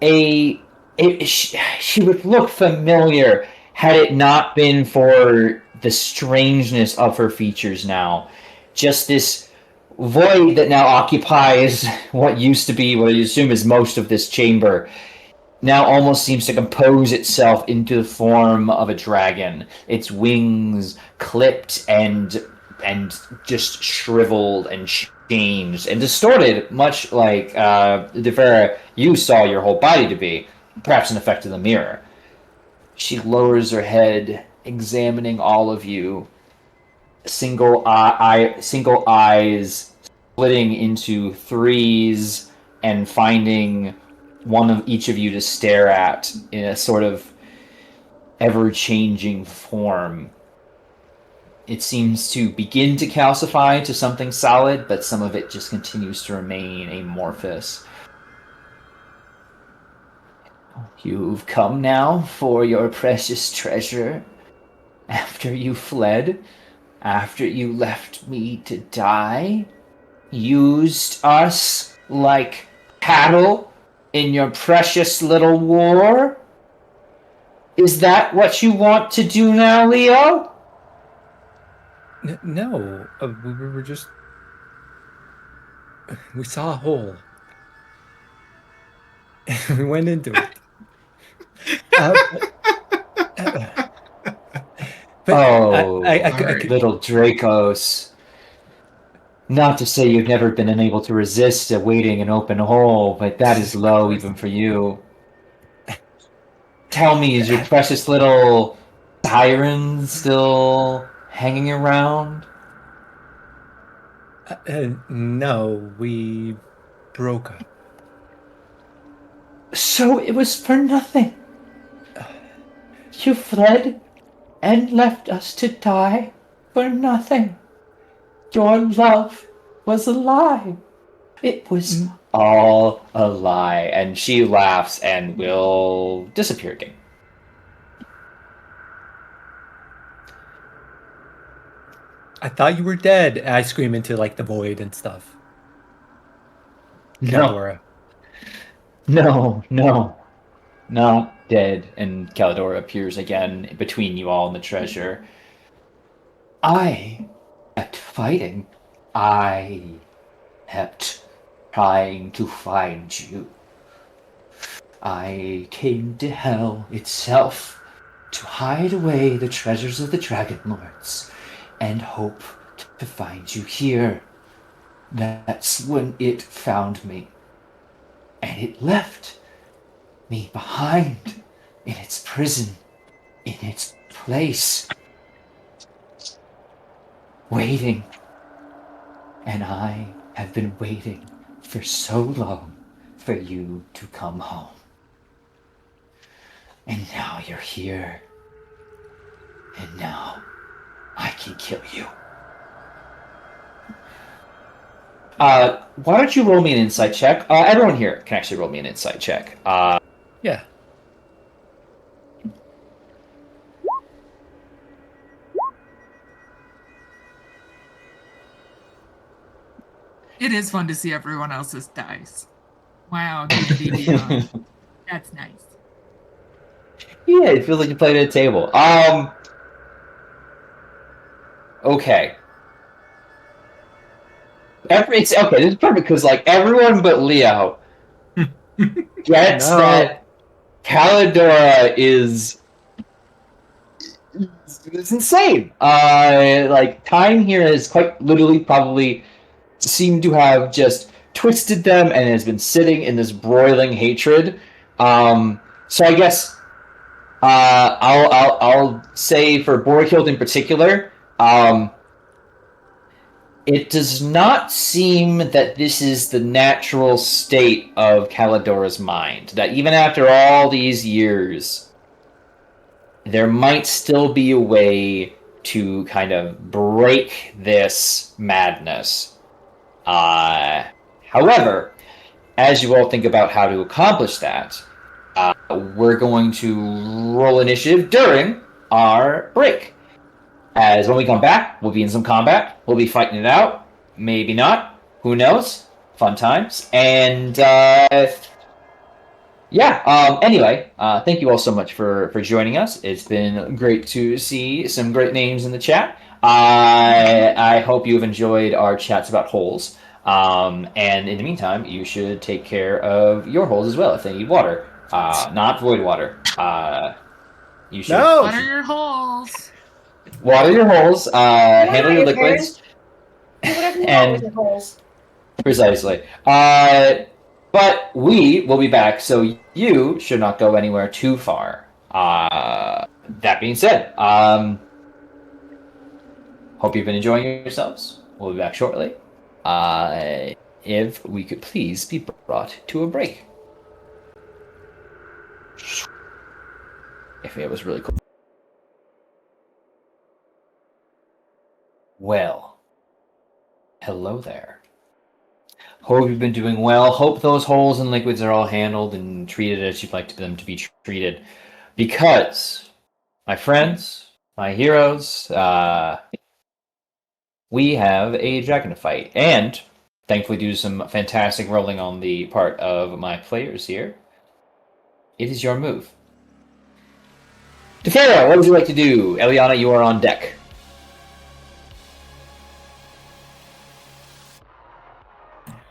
She would look familiar had it not been for the strangeness of her features now. Just this void that now occupies what used to be what you assume is most of this chamber now almost seems to compose itself into the form of a dragon. Its wings clipped and just shriveled and changed and distorted, much like Defera, you saw your whole body to be, perhaps an effect of the mirror. She lowers her head, examining all of you. Single eyes splitting into threes and finding one of each of you to stare at in a sort of ever-changing form. It seems to begin to calcify to something solid, but some of it just continues to remain amorphous. You've come now for your precious treasure. After you fled, after you left me to die, used us like cattle in your precious little war? Is that what you want to do now, Leo? No, we were just... We saw a hole. We went into it. Little Dracos. Not to say you've never been unable to resist awaiting an open hole, but that is low even for you. Tell me, is your precious little siren still hanging around? No, we broke up. So it was for nothing. You fled and left us to die for nothing. Your love was a lie. It was all a lie. And she laughs and will disappear again. I thought you were dead. And I scream into like the void and stuff. No. No, not dead. And Calidora appears again between you all and the treasure. I kept fighting. I kept trying to find you. I came to hell itself to hide away the treasures of the Dragonlords and hope to find you here. That's when it found me. And it left me behind in its prison, in its place, waiting. And I have been waiting for so long for you to come home. And now you're here. And now I can kill you. Why don't you roll me an insight check? Everyone here can actually roll me an insight check. Yeah. It is fun to see everyone else's dice. Wow, D&D. That's nice. Yeah, it feels like you played at a table. Okay. This is perfect because like everyone but Leo gets that Calidora is insane. Like time here has quite literally probably seemed to have just twisted them and has been sitting in this broiling hatred. So I guess I'll say for Borghild in particular, It does not seem that this is the natural state of Calidora's mind. That even after all these years, there might still be a way to kind of break this madness. However, as you all think about how to accomplish that, we're going to roll initiative during our break. As when we come back, we'll be in some combat. We'll be fighting it out. Maybe not. Who knows? Fun times. And anyway, thank you all so much for joining us. It's been great to see some great names in the chat. I hope you've enjoyed our chats about holes. And in the meantime, you should take care of your holes as well if they need water. Not void water. You should Water your holes. Water your holes. Handle your liquids. Do whatever you want with your holes. Precisely. But we will be back, so you should not go anywhere too far. That being said, hope you've been enjoying yourselves. We'll be back shortly. If we could please be brought to a break. If it was really cool. Well, hello there. Hope you've been doing well. Hope those holes and liquids are all handled and treated as you'd like them to be treated. Because, my friends, my heroes, we have a dragon to fight. And, thankfully due to some fantastic rolling on the part of my players here, it is your move. Tefera, what would you like to do? Eliana, you are on deck.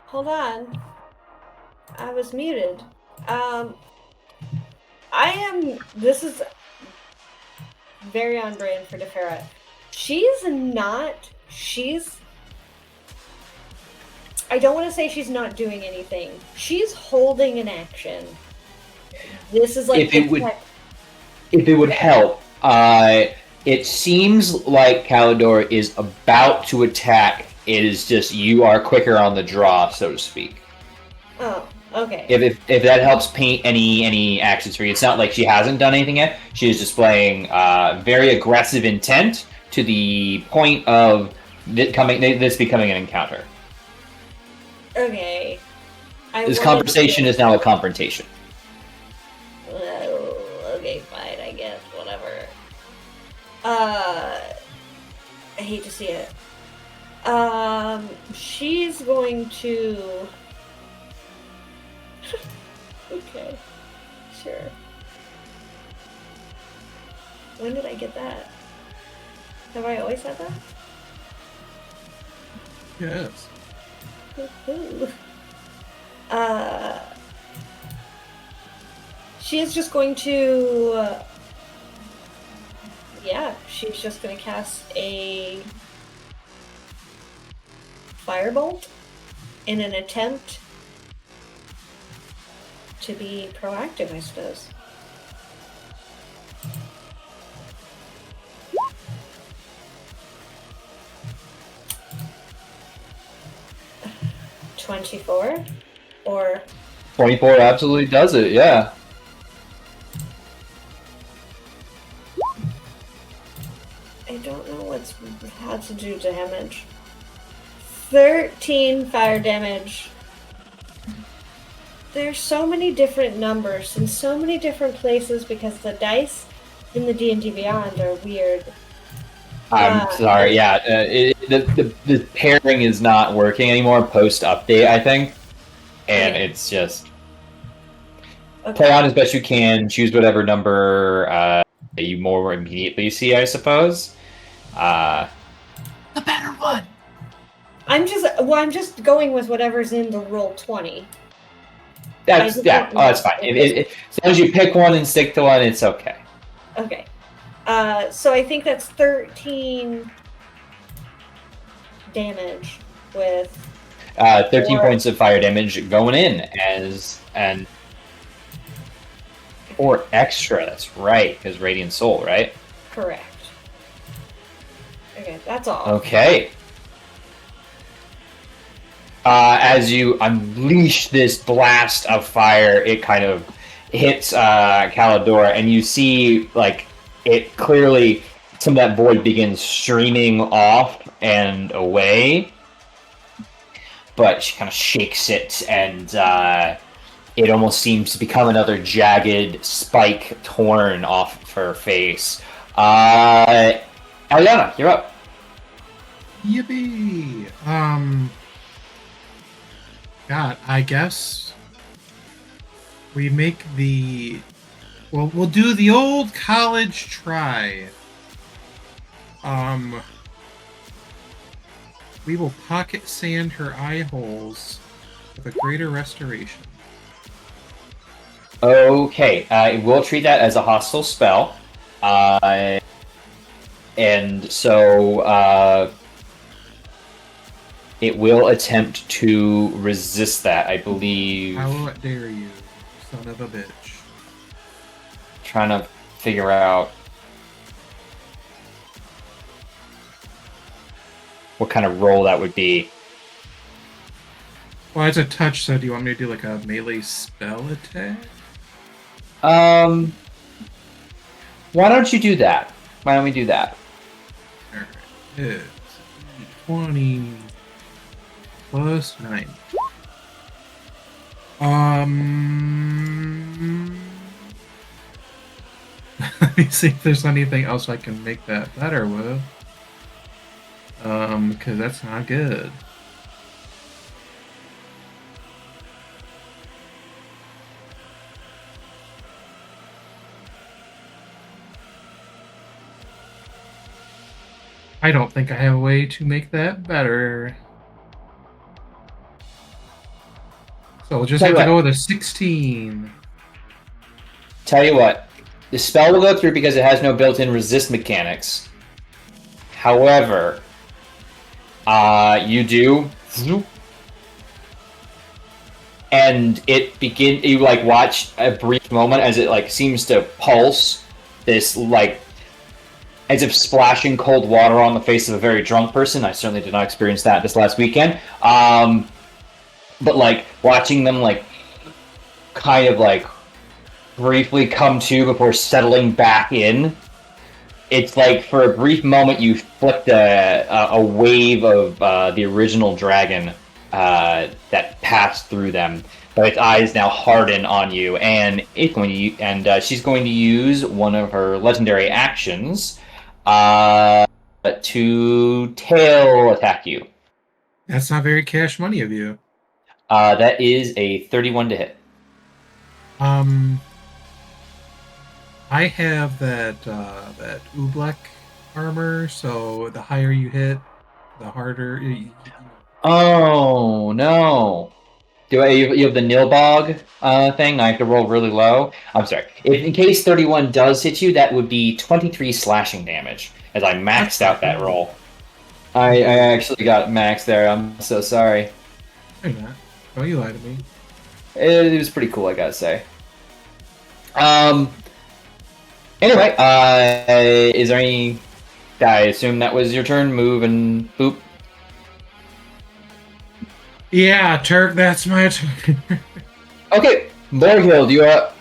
Hold on. I was muted. This is very on brand for Tefera. I don't want to say she's not doing anything. She's holding an action. This is like... If it would help, it seems like Kalidor is about to attack. It is just you are quicker on the draw, so to speak. Oh, okay. If that helps paint any actions for you, it's not like she hasn't done anything yet. She is displaying very aggressive intent to the point of this becoming an encounter. Okay. This conversation is now a confrontation. Okay, fine, I guess, whatever. I hate to see it. She's going to... Okay, sure. When did I get that? Have I always had that? Yes. Woohoo. She is just going to... she's just going to cast a firebolt in an attempt to be proactive, I suppose. $24 or 24 absolutely does it, yeah. I don't know how to do damage. 13 fire damage. There's so many different numbers in so many different places because the dice in the D&D Beyond are weird. I'm sorry, yeah. The pairing is not working anymore post-update, I think. And it's just... Okay. Play on as best you can, choose whatever number you more immediately see, I suppose. The better one! I'm just going with whatever's in the roll 20. That's fine. As long as you pick one and stick to one, it's okay. Okay. So I think that's 13 damage with 13 points of fire damage going in and 4 extra. That's right, because Radiant Soul, right? Correct. Okay, that's all. Okay. As you unleash this blast of fire, it kind of hits Calidora, and you see, like, it clearly, some of that void begins streaming off and away. But she kind of shakes it, and it almost seems to become another jagged spike torn off of her face. Ariana, you're up. Yippee! God, I guess we make we'll do the old college try. We will pocket sand her eye holes with a greater restoration. Okay, we'll treat that as a hostile spell. And so it will attempt to resist that, I believe. How dare you, son of a bitch. Trying to figure out what kind of roll that would be. Well, it's a touch, so do you want me to do like a melee spell attack? Why don't you do that? Why don't we do that? Alright, it's 20 plus 9. Let me see if there's anything else I can make that better with. Because that's not good. I don't think I have a way to make that better. So we'll just have to go with a 16. Tell you what, the spell will go through because it has no built-in resist mechanics. However, you do, and you like watch a brief moment as it like seems to pulse, this like as if splashing cold water on the face of a very drunk person. I certainly did not experience that this last weekend. But like watching them like kind of like briefly come to before settling back in. It's like for a brief moment you flicked a wave of the original dragon that passed through them, but its eyes now harden on you, and it's going to she's going to use one of her legendary actions to tail attack you. That's not very cash money of you. That is a 31 to hit. I have that Oobleck armor, so the higher you hit, the harder. Oh no! You have the Nilbog thing? I have to roll really low. I'm sorry. In case 31 does hit you, that would be 23 slashing damage, as I maxed out that roll. I actually got max there. I'm so sorry. You're not. Don't you lie to me. It was pretty cool, I gotta say. Anyway, is there any... I assume that was your turn. Move and boop. Yeah, Turk, that's my turn. Okay, Borghild, you are up.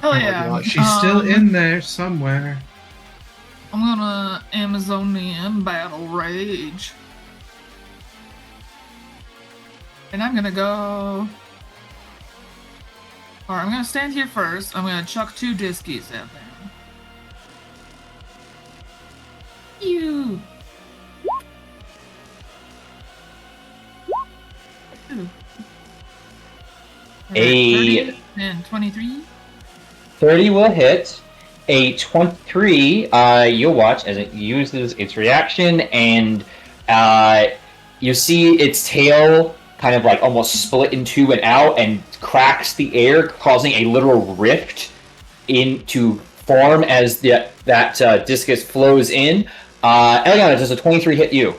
Oh yeah. She's still in there somewhere. I'm gonna Amazonian Battle Rage. And I'm gonna go... Alright, I'm gonna stand here first. I'm gonna chuck 2 diskies at them. You. A 30 and 23. 30 will hit. A 23, you'll watch as it uses its reaction, and you see its tail kind of like almost split in two and out and cracks the air, causing a literal rift to form as that discus flows in. Eliana, does a 23 hit you?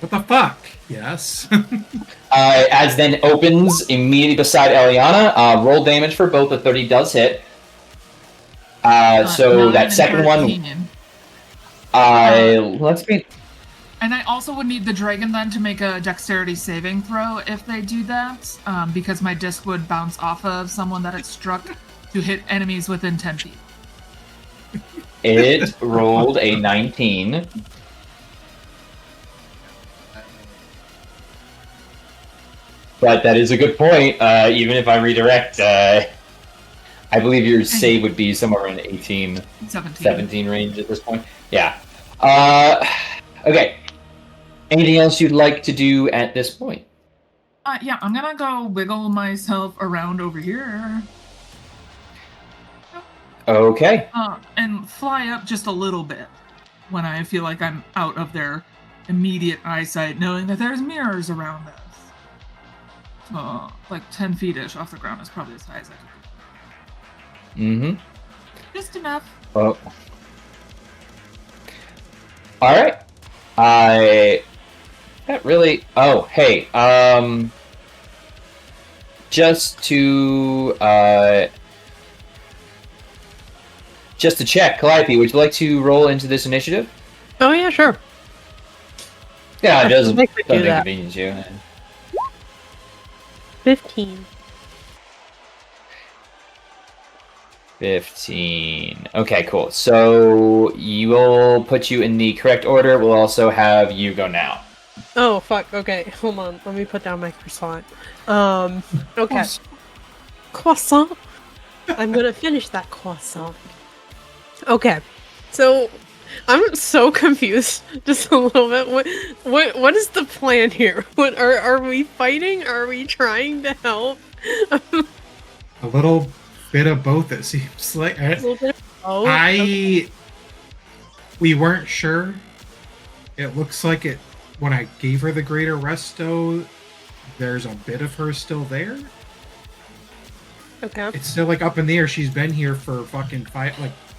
What the fuck? Yes. As then opens immediately beside Eliana. Roll damage for both. The 30 does hit. So that second one. Let's be. And I also would need the dragon then to make a dexterity saving throw if they do that, because my disc would bounce off of someone that it struck to hit enemies within 10 feet. It rolled a 19. But that is a good point. Even if I redirect, I believe your save would be somewhere in 18, 17 range at this point. Yeah. Okay. Anything else you'd like to do at this point? Yeah, I'm gonna go wiggle myself around over here. Okay. And fly up just a little bit when I feel like I'm out of their immediate eyesight, knowing that there's mirrors around us. Like 10 feet-ish off the ground is probably as high as I could go. Mm-hmm. Just enough. Oh. Alright. That really... Oh, hey. Just to check, Calliope, would you like to roll into this initiative? Oh yeah, sure. Yeah, it doesn't I could do that. inconvenience you. 15. 15. Okay, cool. So you will put you in the correct order. We'll also have you go now. Oh fuck. Okay, hold on. Let me put down my croissant. Okay. Croissant. I'm gonna finish that croissant. Okay. So I'm so confused, just a little bit. What is the plan here? What are we fighting? Are we trying to help? A little bit of both. It seems like. A little bit of both. We weren't sure. It looks like it. When I gave her the greater resto, there's a bit of her still there. Okay. It's still like up in the air. She's been here for fucking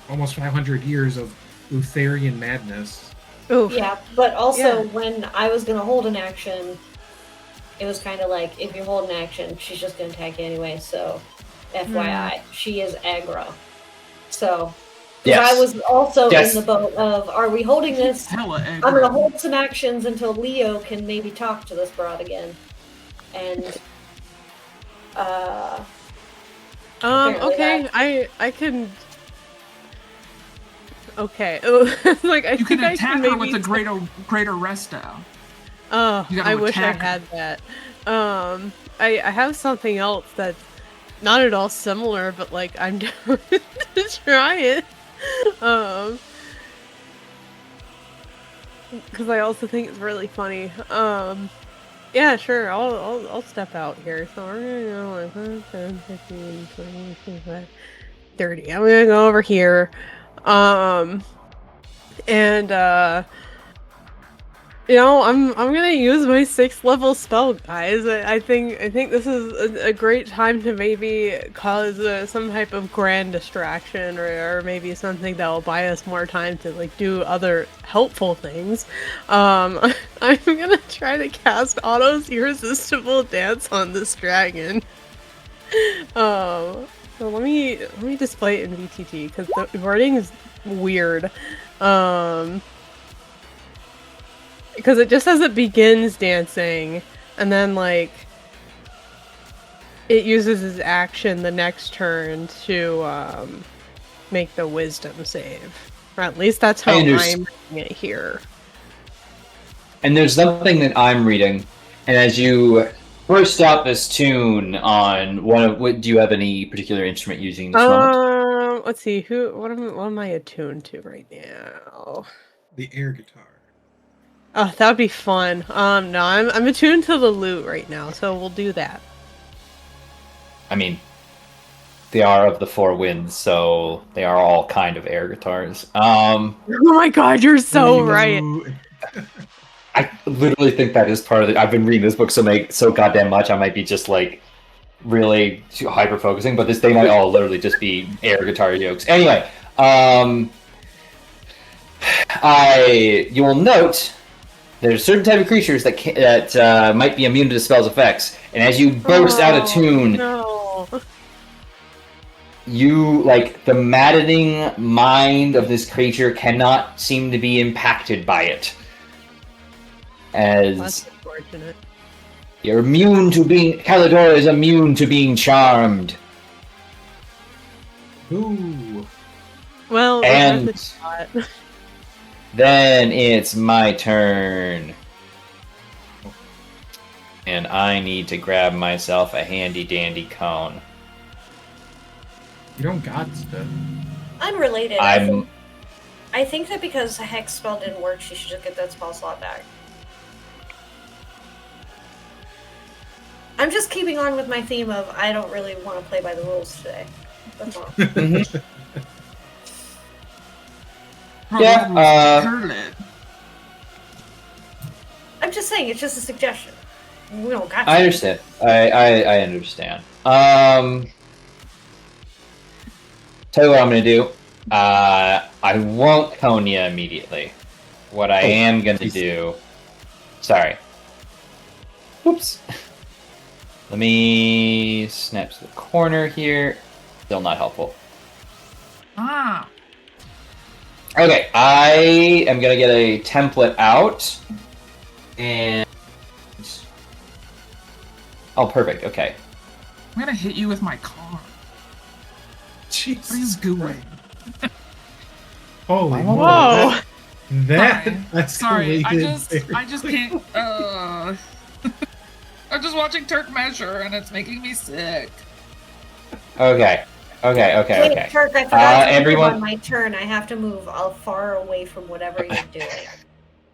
almost 500 years of Lutherian madness. Oof. Yeah, but also when I was gonna hold an action, it was kind of like, if you hold an action, she's just gonna attack you anyway. So, FYI, she is aggro. So, I was also in the boat of, are we holding this? I'm gonna hold some actions until Leo can maybe talk to this broad again. And okay, I can. Okay, like you can attack her with a greater resto. Oh, I wish I had that. I have something else that's not at all similar, but like I'm down to try it. Because I also think it's really funny. Yeah, sure. I'll step out here. So we're gonna go like 10, 15, 20, 25, 30. I'm gonna go over here. You know, I'm gonna use my 6th level spell, guys. I think this is a great time to maybe cause some type of grand distraction, or maybe something that will buy us more time to like do other helpful things. I'm gonna try to cast Otto's Irresistible Dance on this dragon. So let me display it in VTT because the wording is weird. Because it just says it begins dancing, and then like it uses its action the next turn to make the wisdom save. Or at least that's how I'm reading it here. And there's something that I'm reading, and as you burst out this tune on do you have any particular instrument using this moment? Let's see, what am I attuned to right now? The air guitar. Oh, that would be fun. No, I'm attuned to the lute right now, so we'll do that. I mean, they are of the 4 winds, so they are all kind of air guitars. Oh my god, you're so right. I literally think that is part of it. I've been reading this book so goddamn much, I might be just like really hyper focusing, but they might all literally just be air guitar jokes. Anyway, you will note there's a certain type of creatures that might be immune to the spell's effects, and as you burst out of tune, you, like, the maddening mind of this creature cannot seem to be impacted by it. as That's unfortunate. you're immune to being. Calidora is immune to being charmed. Ooh. Well, And that's a shot. then it's my turn. And I need to grab myself a handy dandy cone. You don't got stuff. Unrelated. I'm. I think that because the hex spell didn't work, she should just get that spell slot back. I'm just keeping on with my theme of I don't really want to play by the rules today. That's all. Mhm. Oh, Yeah, that was Curlet. I'm just saying, it's just a suggestion. We don't got to. I understand. I understand. Tell you what I'm gonna do. I won't cone you immediately. What I am gonna do. Sorry. Whoops. Let me snap to the corner here. Still not helpful. Ah. Okay, I am gonna get a template out. And oh, perfect. Okay. I'm gonna hit you with my car. Jesus. What are you doing? Holy Whoa. moly. That Sorry. escalated Sorry, I very just quickly. can't. I'm just watching Turk measure, and it's making me sick. Okay. Wait, Turk, I forgot to everyone- move on my turn. I have to move far away from whatever you're doing.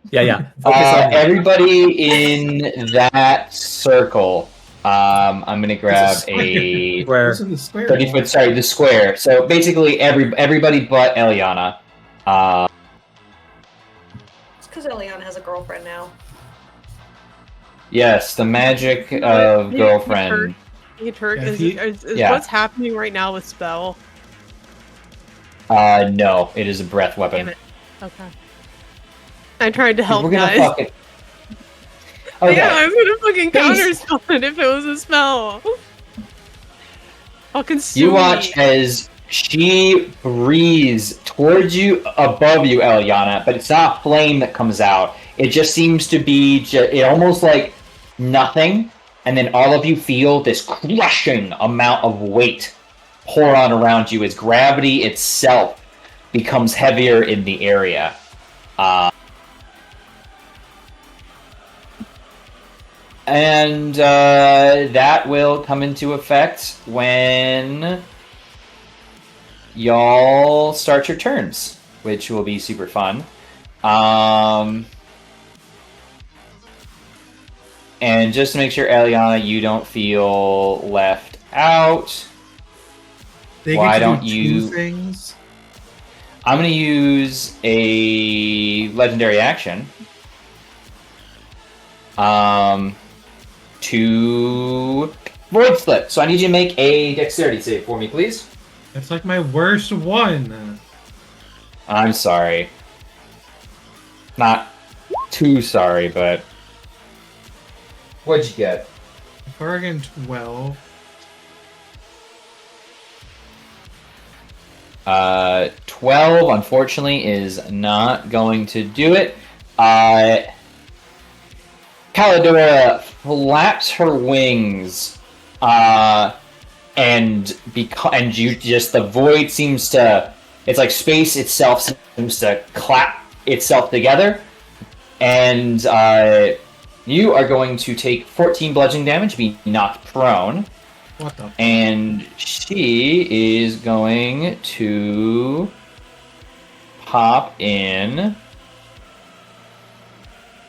Yeah. Focus on Everybody in that circle. I'm gonna grab a where What's in the square? 30-foot. Sorry, the square. So basically, everybody but Eliana. It's because Eliana has a girlfriend now. Yes, the magic of girlfriend. Hey, Turk, Yeah, is yeah. what's happening right now with spell? No, it is a breath weapon. Damn it. Okay. I tried to help We're gonna guys. fucking. Okay. Yeah, I was gonna fucking Base- counterspell it if it was a spell. I'll consume You watch as she breathes towards you, above you, Eliana, but it's not flame that comes out. It just seems to be almost like nothing, and then all of you feel this crushing amount of weight pour on around you as gravity itself becomes heavier in the area. And that will come into effect when y'all start your turns, which will be super fun. And just to make sure, Eliana, you don't feel left out, They why get to don't do you- two things? I'm going to use a legendary action to Void Slip. So I need you to make a dexterity save for me, please. That's like my worst one. I'm sorry. Not too sorry, but... What'd you get? Bargain 12. 12, unfortunately, is not going to do it. Calidora flaps her wings, and you just, the void seems to, it's like space itself seems to clap itself together, and you are going to take 14 bludgeoning damage, be knocked prone. What the? And she is going to pop in.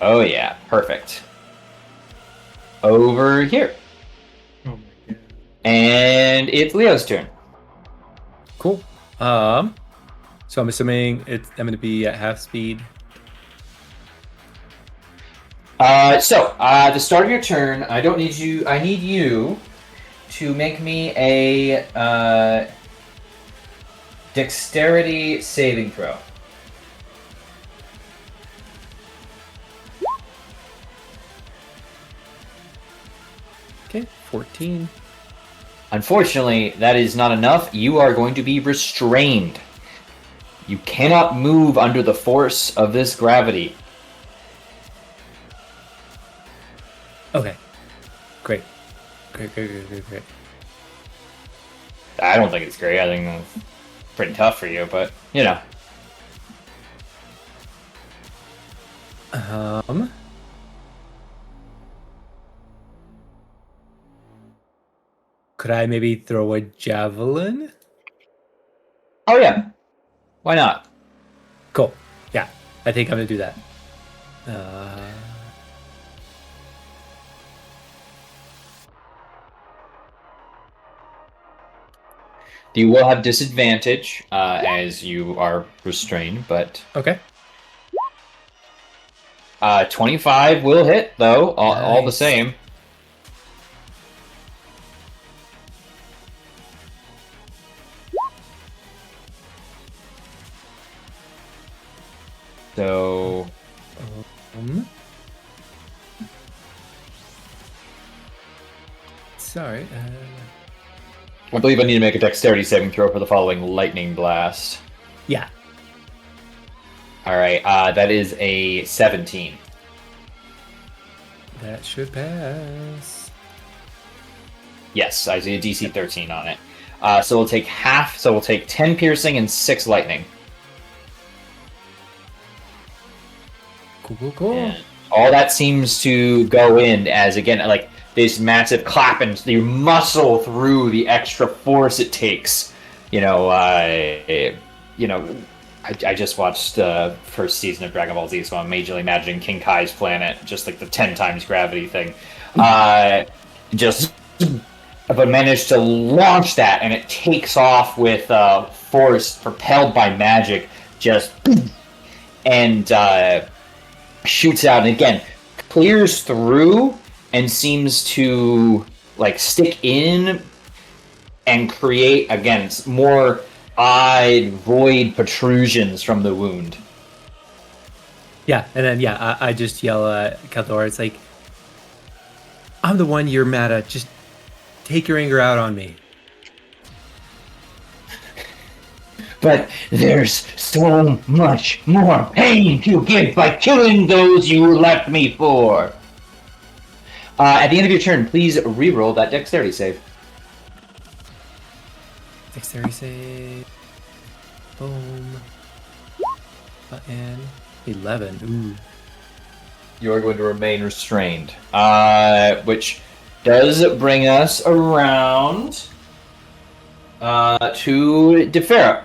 Oh yeah, perfect. Over here. Oh my god. And it's Leo's turn. Cool. So I'm assuming I'm going to be at half speed. So at the start of your turn, I need you to make me a dexterity saving throw. Okay, 14. Unfortunately, that is not enough. You are going to be restrained. You cannot move under the force of this gravity. Okay. Great. Great. I don't think it's great. I think it's pretty tough for you, but you know. Could I maybe throw a javelin? Oh yeah. Why not? Cool. Yeah, I think I'm gonna do that. You will have disadvantage as you are restrained, but Okay. 25 will hit though, all the Nice. same. So Sorry. I believe I need to make a dexterity saving throw for the following lightning blast. Yeah. All right, that is a 17. That should pass. Yes, I see a DC 13 on it. So we'll take half. So we'll take 10 piercing and 6 lightning. Cool. And all that seems to go in as, again, like this massive clap, and you muscle through the extra force it takes. I just watched the first season of Dragon Ball Z, so I'm majorly imagining King Kai's planet, just like the 10 times gravity thing. But managed to launch that, and it takes off with force propelled by magic, and shoots out, and again clears through and seems to like stick in and create again more odd void protrusions from the wound. Yeah, and then I just yell at Kaldor. It's like, I'm the one you're mad at. Just take your anger out on me. But there's so much more pain to give by killing those you left me for. At the end of your turn, please reroll that dexterity save. Dexterity save. Boom. And 11. Ooh. You are going to remain restrained. Which does bring us around to Defera.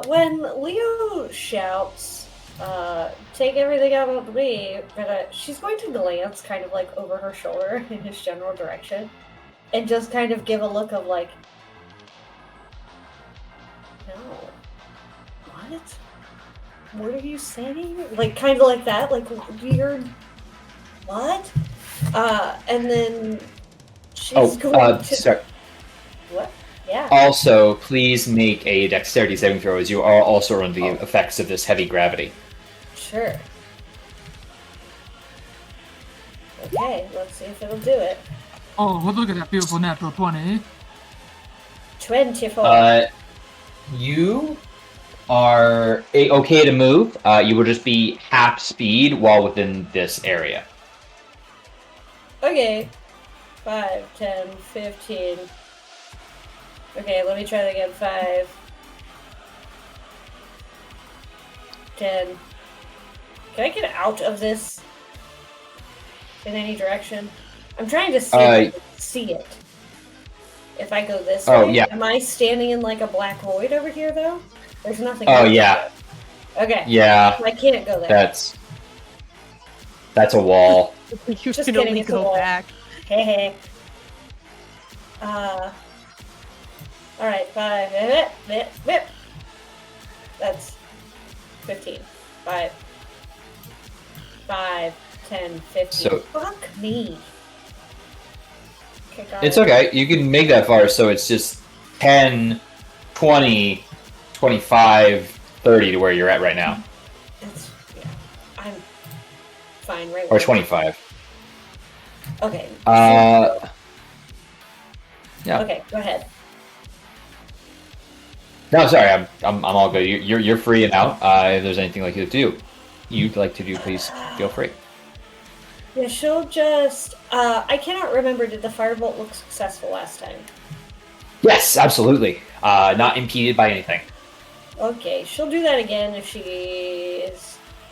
When Leo shouts, take everything out of me, but she's going to glance kind of like over her shoulder in his general direction and just kind of give a look of like, no, what? What are you saying? Like, kind of like that, like, weird, what? And then she's going to... Sorry. What? Yeah. Also, please make a dexterity saving throw, as you are also under the effects of this heavy gravity. Sure. Okay, let's see if it'll do it. Oh, well, look at that beautiful natural 20. 24. You are okay to move. You will just be half speed while within this area. Okay. 5, 10, 15. Okay, let me try that again. 5, 10. Can I get out of this in any direction? I'm trying to see if I can see it. If I go this way, yeah. Am I standing in like a black void over here though? There's nothing. Oh yeah. Okay. Yeah. I can't go there. That's a wall. You Just can kidding, only it's a go wall. back. Hey, hey. Alright, 5. That's 15. 5, 10, 15. So- Fuck me. Okay, got It's it. okay. You can make that far, so it's just 10, 20, 25, 30 to where you're at right now. Yeah, I'm fine right Or now. 25. Okay. Yeah. Okay, go ahead. No, sorry, I'm all good. You're free and out. If there's anything like you to do, you'd like to do, please feel free. Yeah, she'll just. I cannot remember. Did the firebolt look successful last time? Yes, absolutely. Not impeded by anything. Okay, she'll do that again if she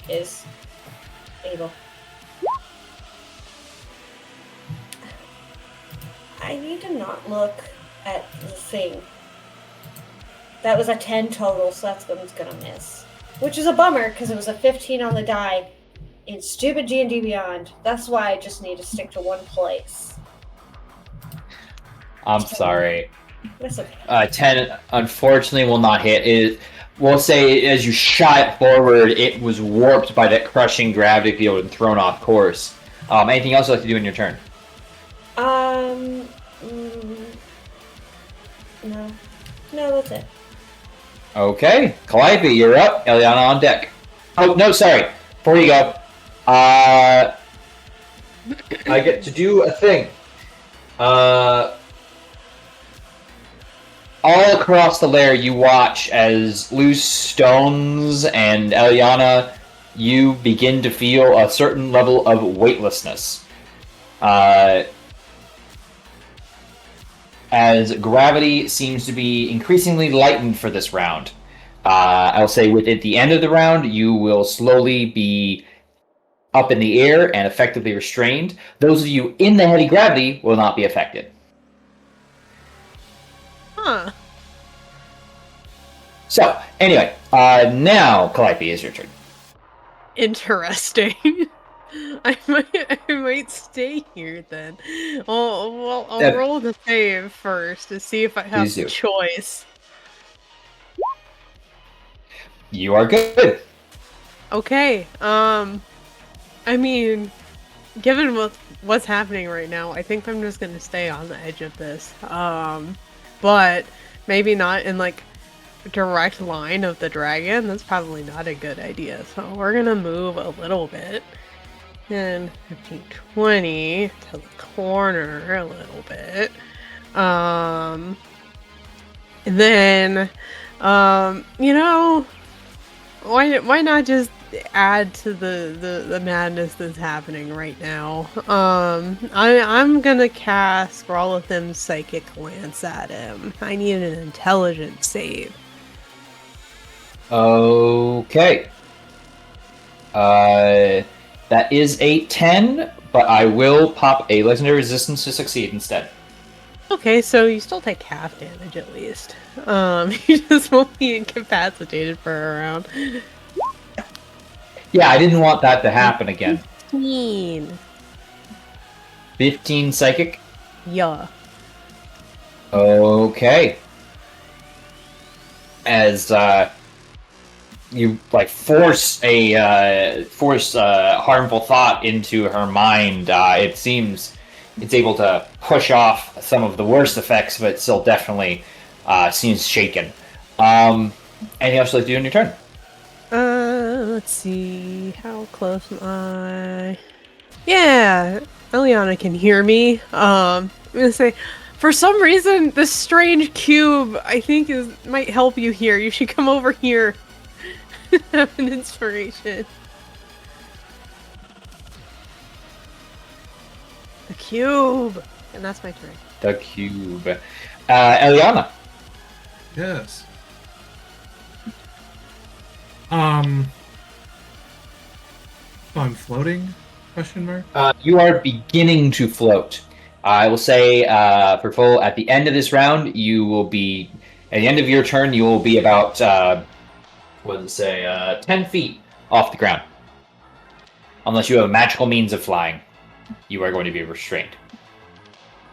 is able. I need to not look at the thing. That was a 10 total, so that's one's gonna miss. Which is a bummer, because it was a 15 on the die in stupid D&D Beyond. That's why I just need to stick to one place. I'm sorry. That's okay. 10, unfortunately, will not hit. We'll say as you shot it forward, it was warped by that crushing gravity field and thrown off course. Anything else you'd like to do in your turn? No, that's it. Okay, Calliope, you're up. Eliana on deck. Oh, no, sorry. Before you go, I get to do a thing. All across the lair, you watch as loose stones and Eliana, you begin to feel a certain level of weightlessness. As gravity seems to be increasingly lightened for this round. I'll say at the end of the round, you will slowly be up in the air and effectively restrained. Those of you in the heavy gravity will not be affected. Huh. So, anyway, now, Calliope, is your turn. Interesting. I might stay here then. I'll roll the save first to see if I have the choice. You are good. Okay. I mean, given what's happening right now, I think I'm just gonna stay on the edge of this. But maybe not in like direct line of the dragon. That's probably not a good idea. So we're gonna move a little bit. 10, 15, 20 to the corner a little bit. And then, you know, why not just add to the madness that's happening right now? I'm gonna cast Rolithim's Psychic Lance at him. I need an intelligence save. Okay. That is a 10, but I will pop a legendary resistance to succeed instead. Okay, so you still take half damage at least. You just won't be incapacitated for a round. Yeah, I didn't want that to happen again. 15. 15 psychic? Yeah. Okay. As, you like force harmful thought into her mind. It seems it's able to push off some of the worst effects, but still definitely seems shaken. Anything else you'd like to do on your turn? Let's see. How close am I? Yeah, Eliana can hear me. I'm gonna say, for some reason, this strange cube I think might help you here. You should come over here. Have an inspiration. The cube! And that's my turn. The cube. Eliana. Yes. I'm floating? Question mark. You are beginning to float. I will say, for full, at the end of this round, you will be, at the end of your turn, you will be about, 10 feet off the ground. Unless you have a magical means of flying, you are going to be restrained.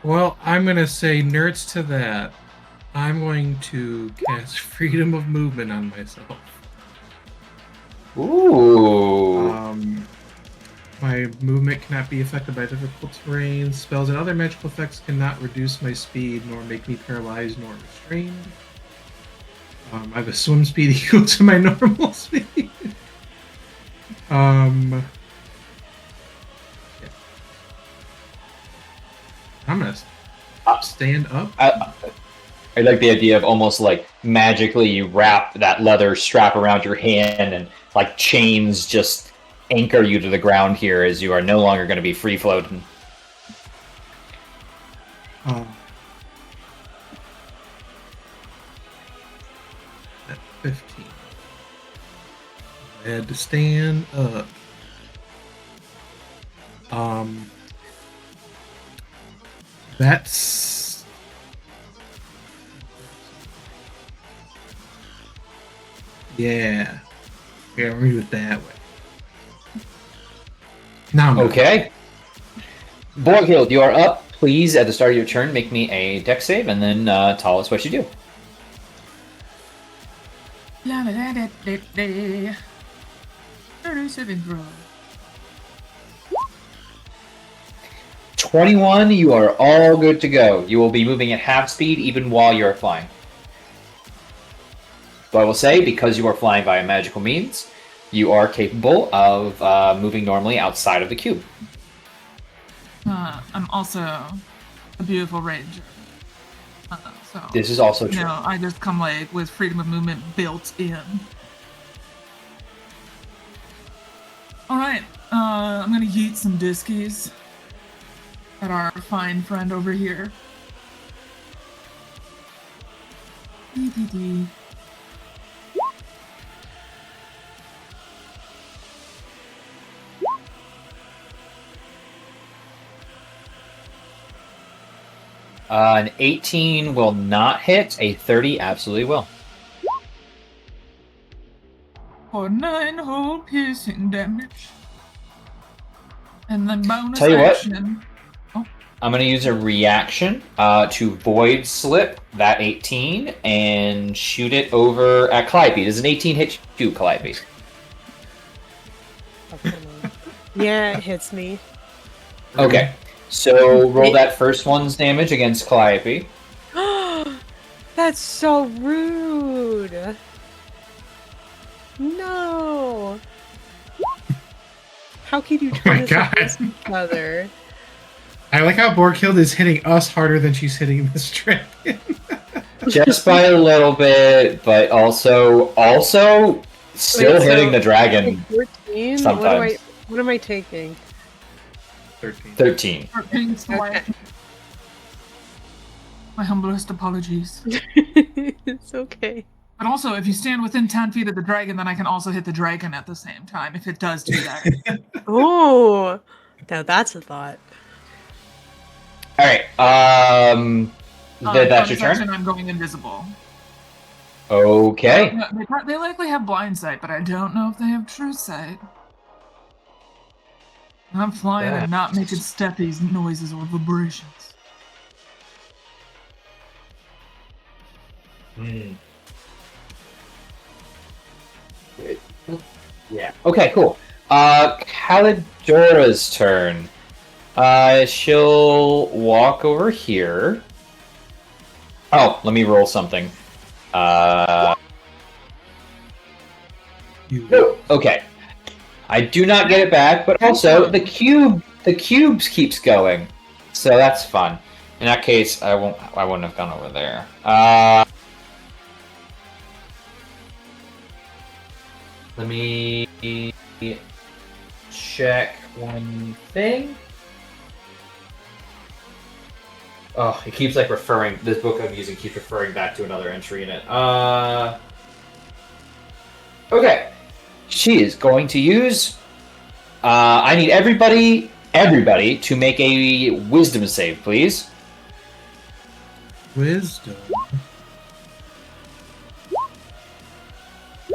Well, I'm going to say nerds to that. I'm going to cast freedom of movement on myself. Ooh. My movement cannot be affected by difficult terrain. Spells and other magical effects cannot reduce my speed, nor make me paralyzed, nor restrained. I have a swim speed equal to my normal speed. Yeah. I'm gonna stand up. I like the idea of almost like magically you wrap that leather strap around your hand and like chains just anchor you to the ground here, as you are no longer going to be free floating. At 15. I had to stand up. That's yeah. Yeah, we're gonna do it that way. Now I'm done. Okay. Borghild, you are up. Please, at the start of your turn, make me a dex save, and then tell us what you do. La la la la la la. 37 throw. 21, you are all good to go. You will be moving at half speed even while you're flying. But I will say, because you are flying via magical means, you are capable of moving normally outside of the cube. I'm also a beautiful ranger. So This is also true. I just come like with freedom of movement built in. Alright, I'm gonna yeet some diskies at our fine friend over here. Dee. An 18 will not hit. A 30 absolutely will. For 9 whole piercing damage. And then bonus Tell you what. action. I'm going to use a reaction to void slip that 18 and shoot it over at Calliope. Does an 18 hit you, Calliope? Yeah, it hits me. Okay. So roll that first one's damage against Calliope. That's so rude. No. How could you Oh turn my this God. against each other? I like how Borghild is hitting us harder than she's hitting this dragon. Just by a little bit, but also still Wait, hitting so- the dragon. 14? Sometimes. What am I taking? 13. 13. Okay. My humblest apologies. It's okay. But also, if you stand within 10 feet of the dragon, then I can also hit the dragon at the same time, if it does do that. Oh, now that's a thought. All right. That's your bonus turn. action, I'm going invisible. Okay. They likely have blind sight, but I don't know if they have true sight. I'm flying and not making steppy noises or vibrations. Yeah. Okay. Cool. Calidora's turn. She'll walk over here. Oh, let me roll something. Okay. I do not get it back, but also the cubes keeps going, so that's fun. In that case, I wouldn't have gone over there. Let me check one thing. Oh, it keeps like referring. This book I'm using keeps referring back to another entry in it. Okay. She is going to use. I need everybody to make a wisdom save, please. Wisdom.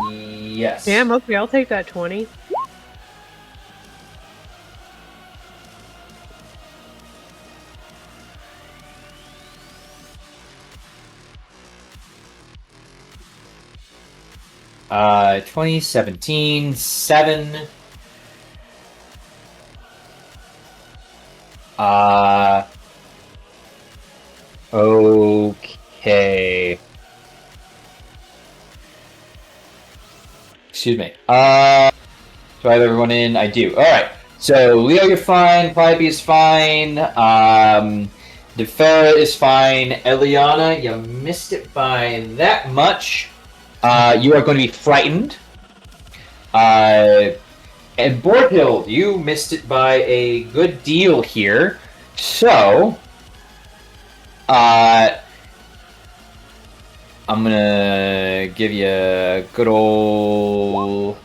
Yes. Damn, okay, I'll take that 20. Uh, 2017, 7. Okay. Excuse me. Do I have everyone in? I do. Alright. So, Leo, you're fine. Calliope is fine. Defera is fine. Eliana, you missed it by that much. You are going to be frightened. And Borghild, you missed it by a good deal here. So, I'm gonna give you a good old.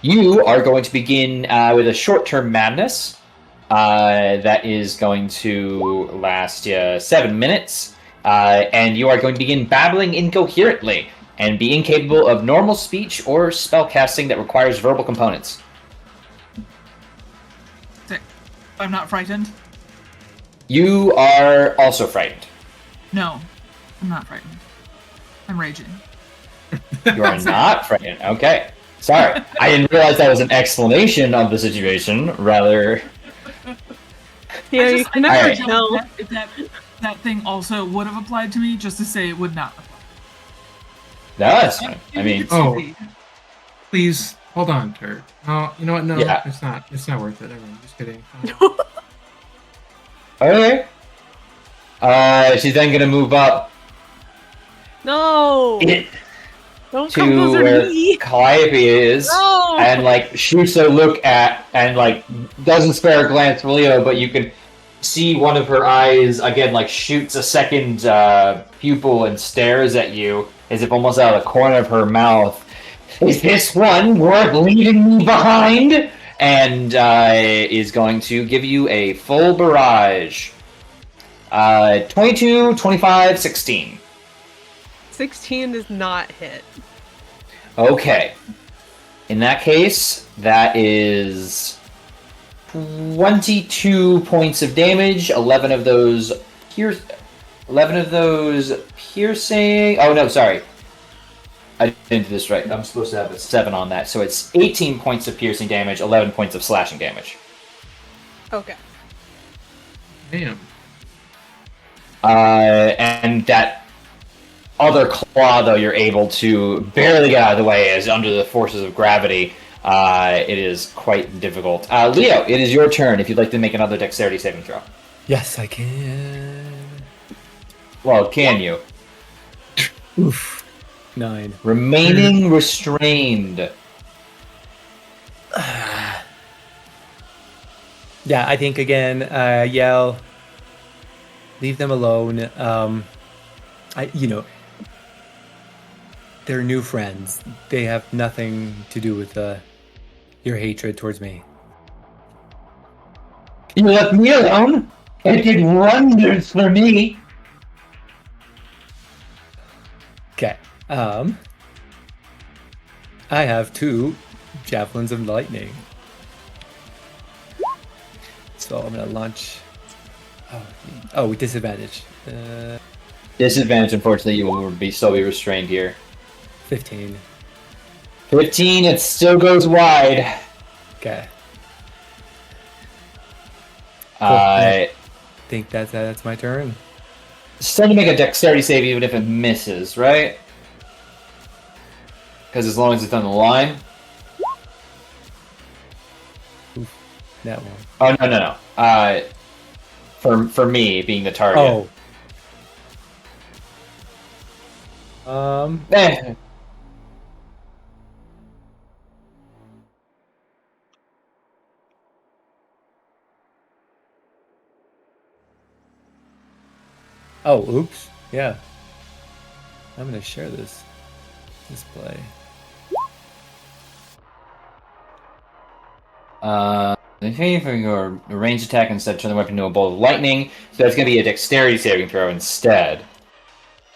You are going to begin with a short-term madness. That is going to last 7 minutes. And you are going to begin babbling incoherently and be incapable of normal speech or spell casting that requires verbal components. I'm not frightened? You are also frightened. No, I'm not frightened. I'm raging. You are not frightened. Okay. Sorry. I didn't realize that was an explanation of the situation. Rather... Yeah, you can never Alright. tell. If that thing also would have applied to me, just to say it would not apply. No, that's fine. I mean... Oh. Please, hold on, Turd. Oh, you know what? No, Yeah. it's not. It's not worth it. Everyone, just kidding. Okay. She's then gonna move up No! Don't come to closer where to me! Calliope is, No! and like shoots a look at, and like doesn't spare a glance for Leo, but you can see one of her eyes again, like shoots a second pupil and stares at you as if almost out of the corner of her mouth. Is this one worth leaving me behind? And is going to give you a full barrage. 22, 25, 16. 16 does not hit. Okay. In that case, that is 22 points of damage. 11 of those piercing. Oh no, sorry. I didn't do this right. I'm supposed to have a 7 on that. So it's 18 points of piercing damage, 11 points of slashing damage. Okay. Damn. And that other claw, though, you're able to barely get out of the way as under the forces of gravity. It is quite difficult. Leo, it is your turn if you'd like to make another dexterity saving throw. Yes, I can. Well, can you? Oof. 9. Remaining restrained. Yeah, I think again, yell, leave them alone. They're new friends. They have nothing to do with your hatred towards me. You left me alone? It did wonders for me. Okay. I have 2 javelins of lightning. So I'm gonna launch. Oh, disadvantage. Disadvantage, unfortunately, you will still be restrained here. 15. 15, it still goes wide. Okay. I think that's my turn. still to make a dexterity save even if it misses, right? Because as long as it's on the line. Oof, that one. Oh no. For me being the target. Oh. Eh. Oh, oops. Yeah. I'm gonna share this display. For your ranged attack instead, turn the weapon into a bolt of lightning. So that's going to be a dexterity saving throw instead,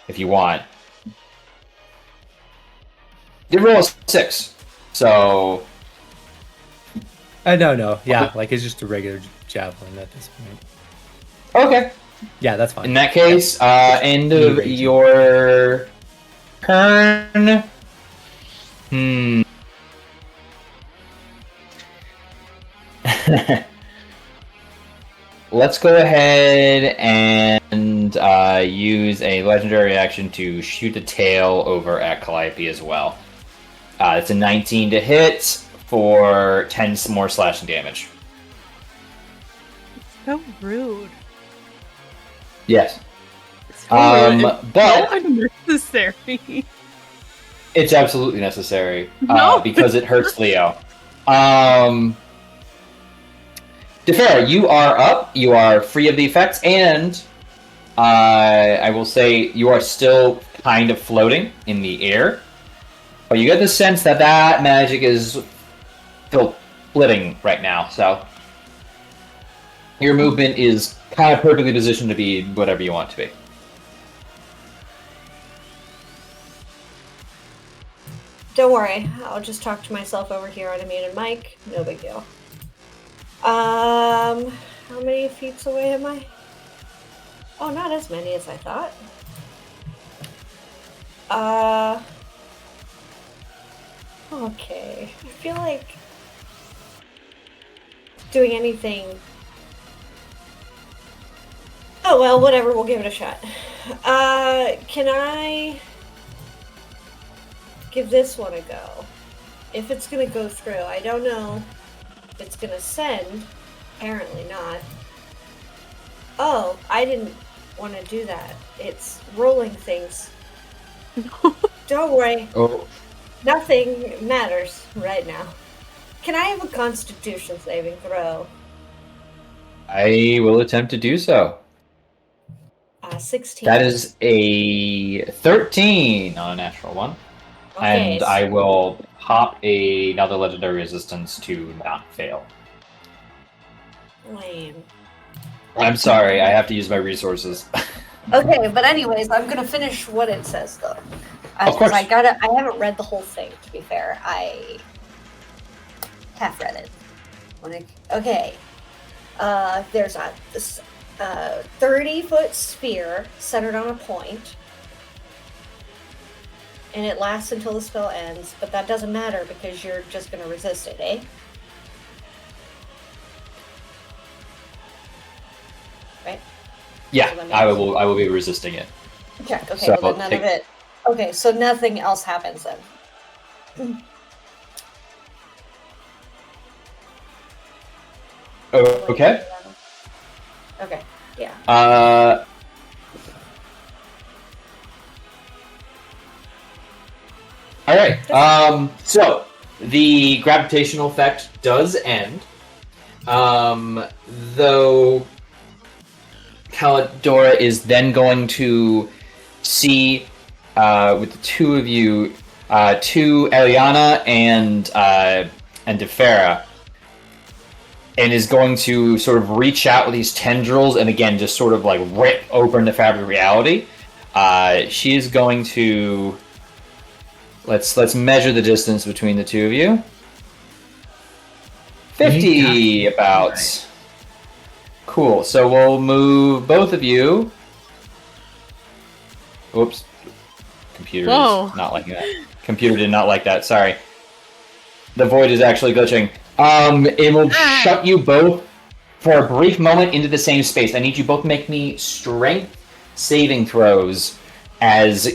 if you want. Did roll a 6, so. No. Yeah, like it's just a regular javelin at this point. Okay. Yeah, that's fine. In that case, end of your turn. Let's go ahead and use a legendary action to shoot a tail over at Calliope as well. It's a 19 to hit for 10 more slashing damage. So rude. Yes. But unnecessary. It's absolutely necessary No. because it hurts Leo. Defera, you are up. You are free of the effects, and I will say you are still kind of floating in the air. But you get the sense that that magic is still splitting right now, so your movement is kind of perfectly positioned to be whatever you want it to be. Don't worry, I'll just talk to myself over here on a muted mic. No big deal. How many feet away am I? Oh, not as many as I thought. Okay. I feel like doing anything. Oh well, whatever. We'll give it a shot. Can I give this one a go? If it's gonna go through, I don't know. If it's gonna send. Apparently not. Oh, I didn't want to do that. It's rolling things. Don't worry. Oh. Nothing matters right now. Can I have a Constitution saving throw? I will attempt to do so. 16. That is a 13 on a natural one. Okay, And I will pop another legendary resistance to not fail. Lame. I'm sorry, I have to use my resources. Okay, but anyways, I'm gonna finish what it says though. Of course. I haven't read the whole thing, to be fair. I half read it. Okay. There's this 30-foot sphere centered on a point. And it lasts until the spell ends, but that doesn't matter because you're just gonna resist it, eh? Right? Yeah, I will be resisting it. Check. Okay, So well then none of it. Okay, so nothing else happens then. Oh, okay. Okay. Yeah. All right. So the gravitational effect does end, though. Calidora is then going to see with the two of you, to Eliana and Defera, and is going to sort of reach out with these tendrils and again just sort of like rip open the fabric of reality. She is going to let's measure the distance between the two of you. 50 about. Right. Cool. So we'll move both of you. Oops. Computer is not liking that. Computer did not like that. Sorry. The void is actually glitching. It will shut you both for a brief moment into the same space. I need you both to make me strength saving throws as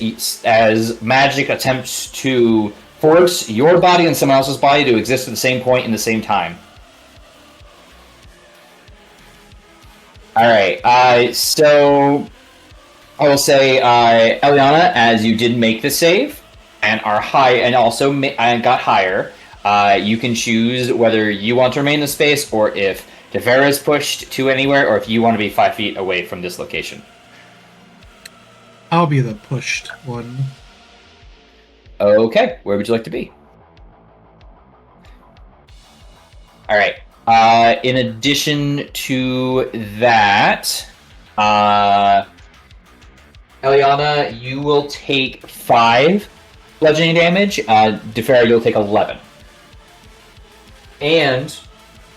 magic attempts to force your body and someone else's body to exist at the same point in the same time. Alright, so I will say, Eliana, as you did make the save and are high and also got higher, you can choose whether you want to remain in the space or if Defera is pushed to anywhere or if you want to be 5 feet away from this location. I'll be the pushed one. Okay, where would you like to be? Alright. In addition to that, Eliana, you will take 5 bludgeoning damage. Defera, you'll take 11. And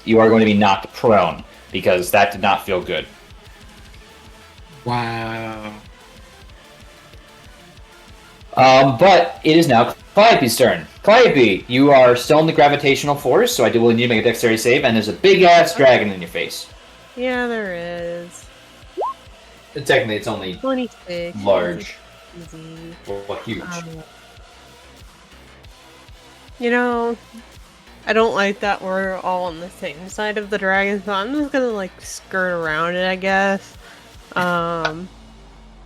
you are going to be knocked prone, because that did not feel good. Wow. But it is now Calliope's turn. Calliope, you are still in the gravitational force, so I will need to make a dexterity save, and there's a big-ass dragon in your face. Yeah, there is. Technically, it's only 26. large. Easy. Well, huge. You know, I don't like that we're all on the same side of the dragon, so I'm just gonna, like, skirt around it, I guess.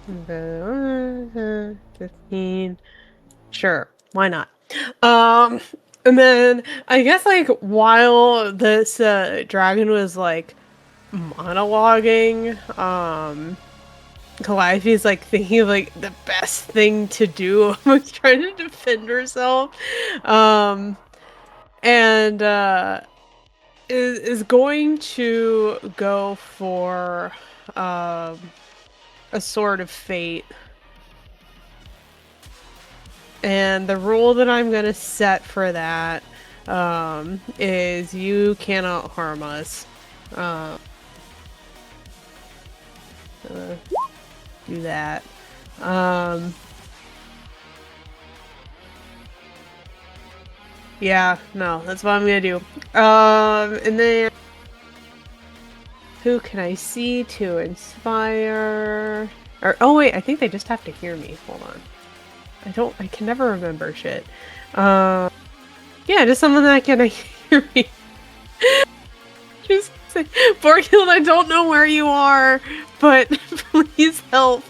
15. Sure, why not? And then I guess like while this dragon was like monologuing, Calliope's like thinking of like the best thing to do, like trying to defend herself, and is going to go for a sword of fate. And the rule that I'm gonna set for that is you cannot harm us. Do that. Yeah, no, that's what I'm gonna do. And then who can I see to inspire? Or oh wait, I think they just have to hear me. Hold on. I can never remember shit. Yeah, just someone that can hear me. Just say, Borghild, I don't know where you are, but please help.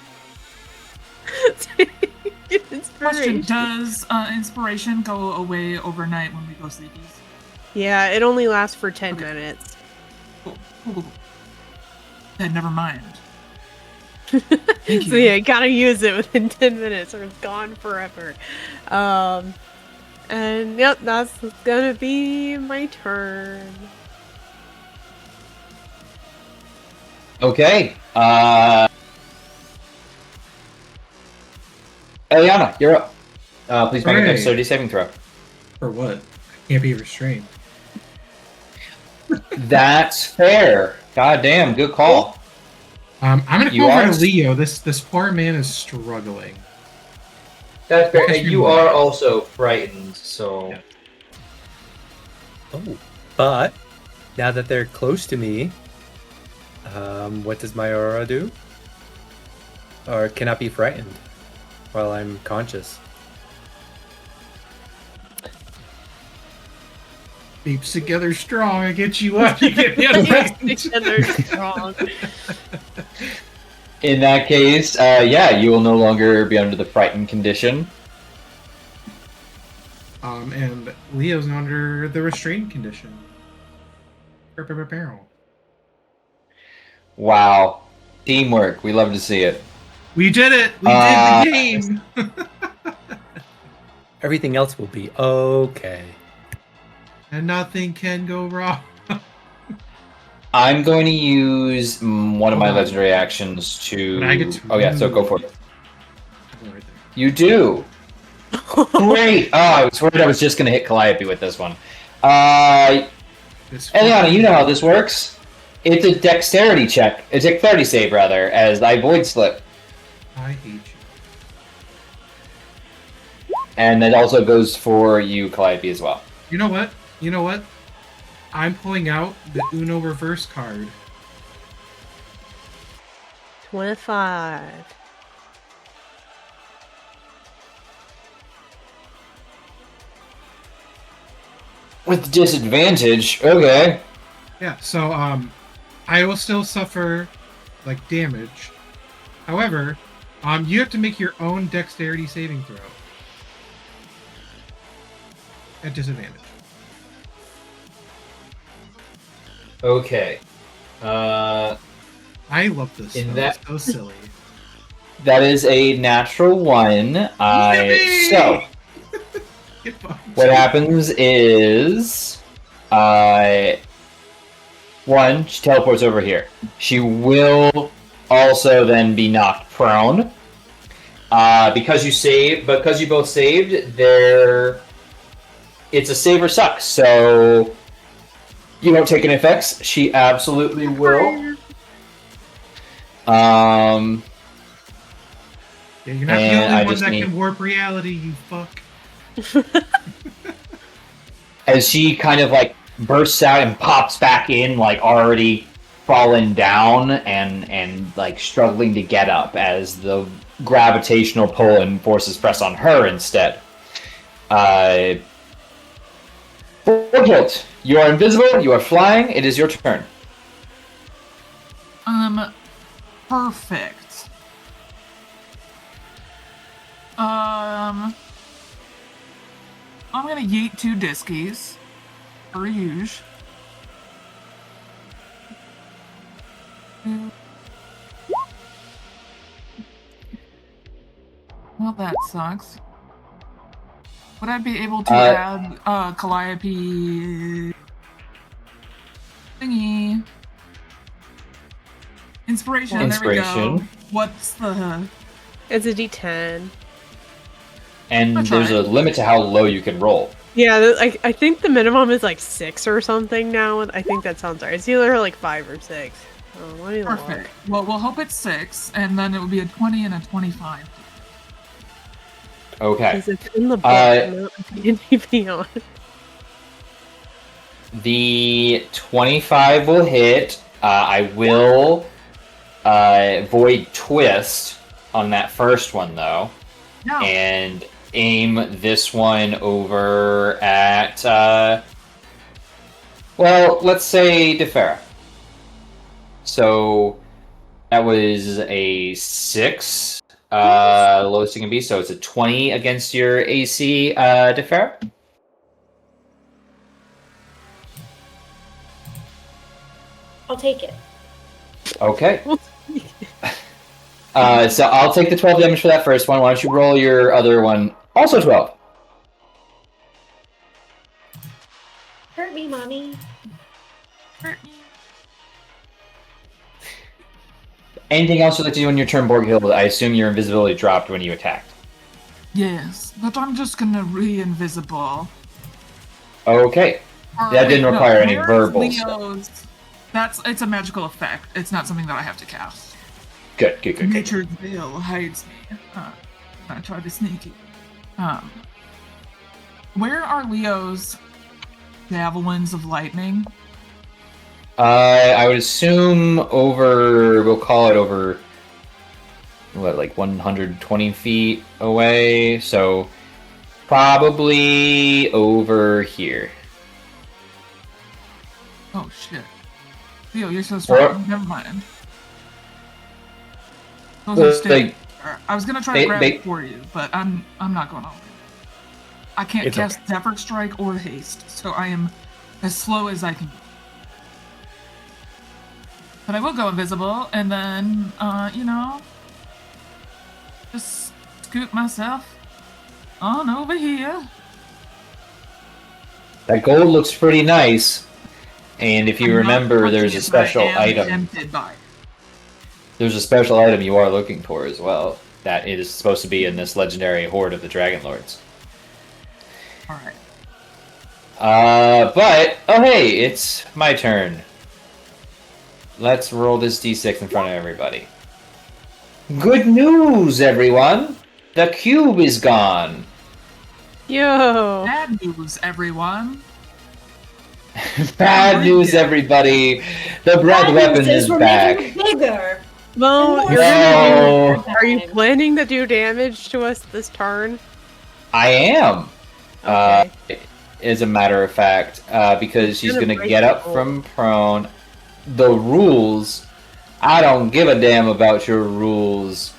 Question, does inspiration go away overnight when we go sleepies? Yeah, it only lasts for 10 minutes. Cool. Then never mind. Thank you. So yeah, you gotta use it within 10 minutes or it's gone forever. And yep, that's gonna be my turn. Okay. Eliana, you're up. Please make a dexterity saving throw. For what? I can't be restrained. That's fair. God damn, good call. I'm gonna You go over are- to Leo. This poor man is struggling. That's fair. Catch And me you more. are also frightened, so... Yeah. Oh, but now that they're close to me, what does my aura do? Or cannot be frightened while I'm conscious. Beeps together strong. I get you up. You get me Together strong. In that case, yeah, you will no longer be under the frightened condition. And Leo's under the restrained condition. Barrel. Wow. Teamwork. We love to see it. We did it. We did the game. Everything else will be okay. And nothing can go wrong. I'm going to use one of my Hold on. legendary actions to... But I get to Oh yeah, so go for it. Right there. You do! Great! Oh, I was worried I was just going to hit Calliope with this one. It's Eliana, you know how this works. It's a dexterity check. A dexterity save, rather, as I void slip. I hate you. And that also goes for you, Calliope, as well. You know what? I'm pulling out the Uno reverse card. 25. With disadvantage, okay. Yeah, so I will still suffer like damage. However, you have to make your own dexterity saving throw. At disadvantage. Okay. I love this. In Though. that- It's so silly. That is a natural one. Yippee! So, Get fucked. what happens is... one, she teleports over here. She will also then be knocked prone. Because you both saved, it's a save or suck, so you don't take any effects. She absolutely will. Yeah, you're not the and I only one just that need- can warp reality, you fuck. As she kind of like bursts out and pops back in, like already fallen down and like struggling to get up as the gravitational pull and forces press on her instead. Borghild, you are invisible, you are flying, it is your turn. Perfect. I'm gonna yeet 2 diskies. Per usual. Well, that sucks. Would I be able to add Calliope thingy? Inspiration. There we go. What's the? It's a D10. And there's a limit to how low you can roll. Yeah, I think the minimum is like 6 or something now. I think that sounds right. It's either like 5 or 6. Oh, what do you Perfect. Well, we'll hope it's 6, and then it will be a 20 and a 25. Okay. Because it's in the book, not D&D Beyond. The 25 will hit. I will void twist on that first one though, and aim this one over at well, let's say Defera. So that was a 6 lowest it can be, so it's a 20 against your AC, Defera. I'll take it. Okay. So I'll take the 12 damage for that first one. Why don't you roll your other one? Also 12. Hurt me, mommy. Hurt me. Anything else you'd like to do on your turn, Borghild? I assume your invisibility dropped when you attacked. Yes, but I'm just gonna re-invisible. Okay. That didn't require any verbal stuff. It's a magical effect. It's not something that I have to cast. Good. Nature's veil hides me. I try to sneak it. Where are Leo's javelins of lightning? I would assume we'll call it over, like 120 feet away, so probably over here. Oh shit. Leo, you're so strong. Never mind. Those are I was gonna try to grab it for you, but I'm not going over. I can't cast Zephyr Strike or Haste, so I am as slow as I can be. But I will go invisible, and then, just scoot myself on over here. That gold looks pretty nice, and if you remember, there's a special item. There's a special item you are looking for as well. That is supposed to be in this legendary horde of the Dragonlords. Alright. But, oh hey, it's my turn. Let's roll this d6 in front of everybody. Good news, everyone! The cube is gone! Yo! Bad news, everyone! Bad news, everybody! The bread weapon is back! Bigger. Well, are you planning to do damage to us this turn? I am! Okay. As a matter of fact, because she's gonna get up from prone. The rules, I don't give a damn about your rules.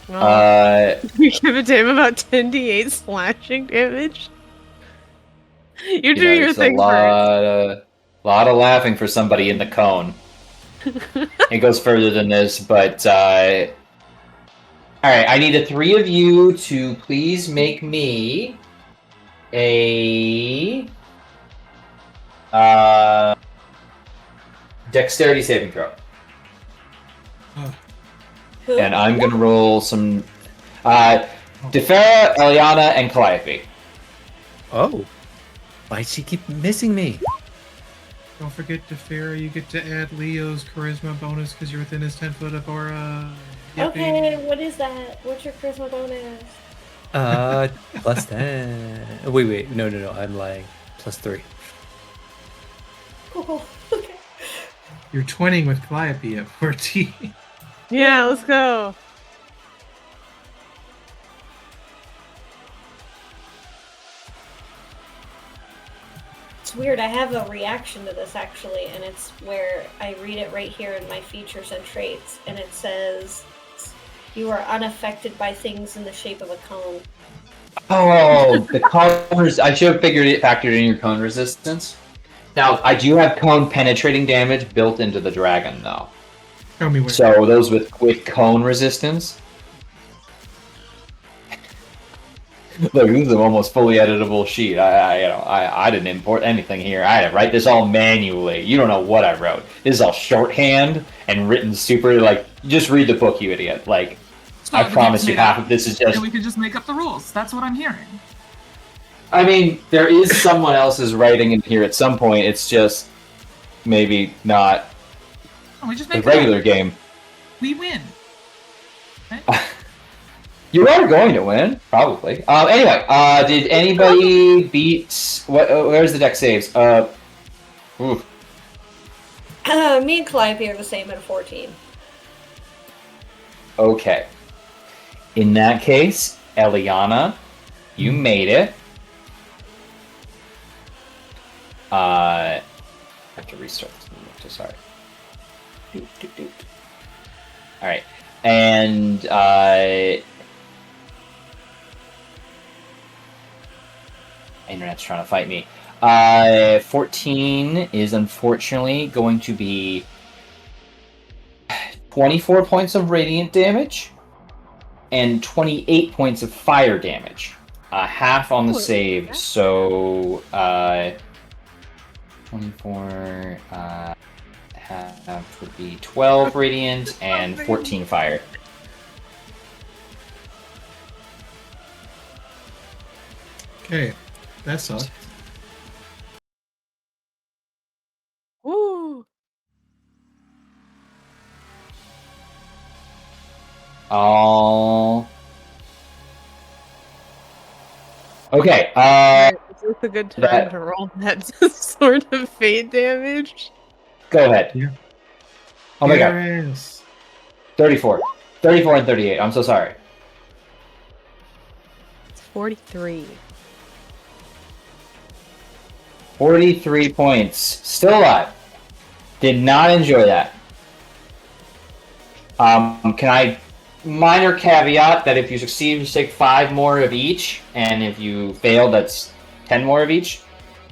You give a damn about 10d8 slashing damage? You do your thing first. A lot of laughing for somebody in the cone. It goes further than this, but alright, I need the 3 of you to please make me a dexterity saving throw. And I'm gonna roll some Defera, Eliana, and Calliope. Oh. Why'd she keep missing me? Don't forget, Defera, you get to add Leo's charisma bonus because you're within his 10-foot of aura. Okay, what is that? What's your charisma bonus? Plus 10. Wait, no, I'm lying. Plus 3. Oh, okay. You're twinning with Calliope at 14. Yeah, let's go. It's weird, I have a reaction to this actually, and it's where I read it right here in my features and traits, and it says, You are unaffected by things in the shape of a cone. Oh, the cone. I should have factored in your cone resistance. Now, I do have cone penetrating damage built into the dragon, though. Tell me what. So those with cone resistance. Look, this is an almost fully editable sheet. I didn't import anything here. I had to write this all manually. You don't know what I wrote. This is all shorthand and written super, like, just read the book, you idiot. Like, So I the promise game's you made half up, of this is just... And we could just make up the rules. That's what I'm hearing. I mean, there is someone else's writing in here at some point. It's just maybe not Oh, we just the make regular it up. game. We win. You are going to win, probably. Anyway, did anybody beat... where's the deck saves? Oof. Me and Calliope are the same at 14. Okay. In that case, Eliana, you made it. I have to restart this. Sorry. Alright. And, internet's trying to fight me. 14 is unfortunately going to be 24 points of radiant damage and 28 points of fire damage. Half on the save, so 24 half would be 12 radiant and 14 fire. Okay, that sucks. Woo! Oh. Okay. Is this a good time that- to roll that sort of fate damage? Go ahead. Yeah. Oh my god. Yes. 34. 34 and 38. I'm so sorry. It's 43. 43 points. Still alive. Did not enjoy that. Can I... Minor caveat that if you succeed, you take 5 more of each, and if you fail, that's 10 more of each.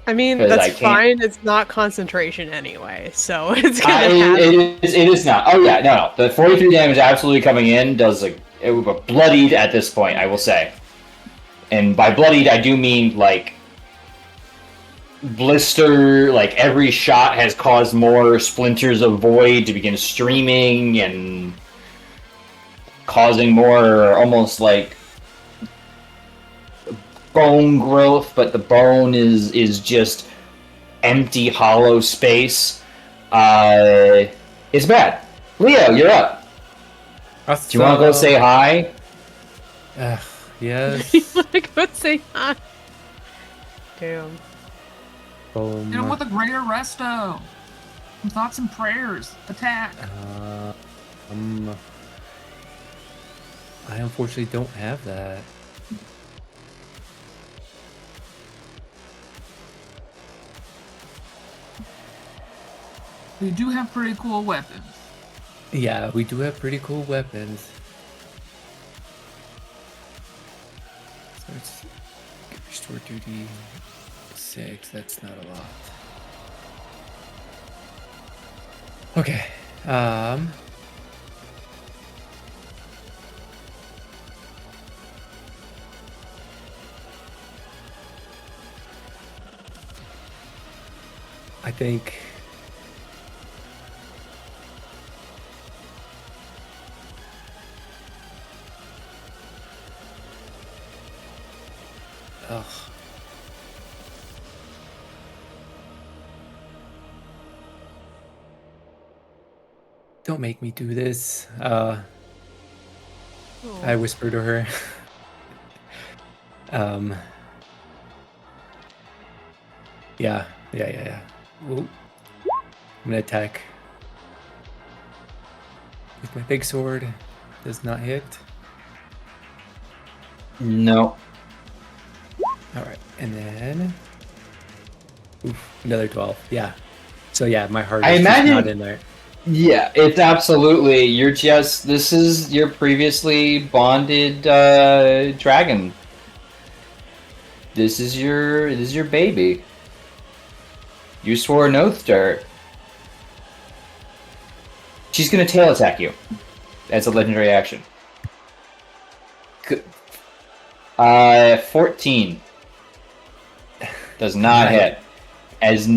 I mean, 'Cause that's I can't- fine. It's not concentration anyway, so it's gonna it is not. Oh yeah, no. The 43 damage absolutely coming in does it bloodied at this point, I will say. And by bloodied, I do mean like blister. Like every shot has caused more splinters of void to begin streaming and causing more almost like bone growth, but the bone is just empty, hollow space. It's bad. Leo, you're up. Do you want to go say hi? Yes. You wanna go say hi? Damn. Boom. You know, with a greater resto. Some thoughts and prayers. Attack. I unfortunately don't have that. We do have pretty cool weapons. Yeah, we do have pretty cool weapons. So it's restore duty 6. That's not a lot. Okay. I think ugh. Don't make me do this. I whisper to her. Yeah. Ooh. I'm gonna attack with my big sword. Does not hit. No. Alright, and then another 12. Yeah. So yeah, my heart I is just imagine- not in there. Yeah, it's absolutely. This is your previously bonded dragon. This is your baby. You swore an oath to her. She's gonna tail attack you as a legendary action. 14 does not hit. As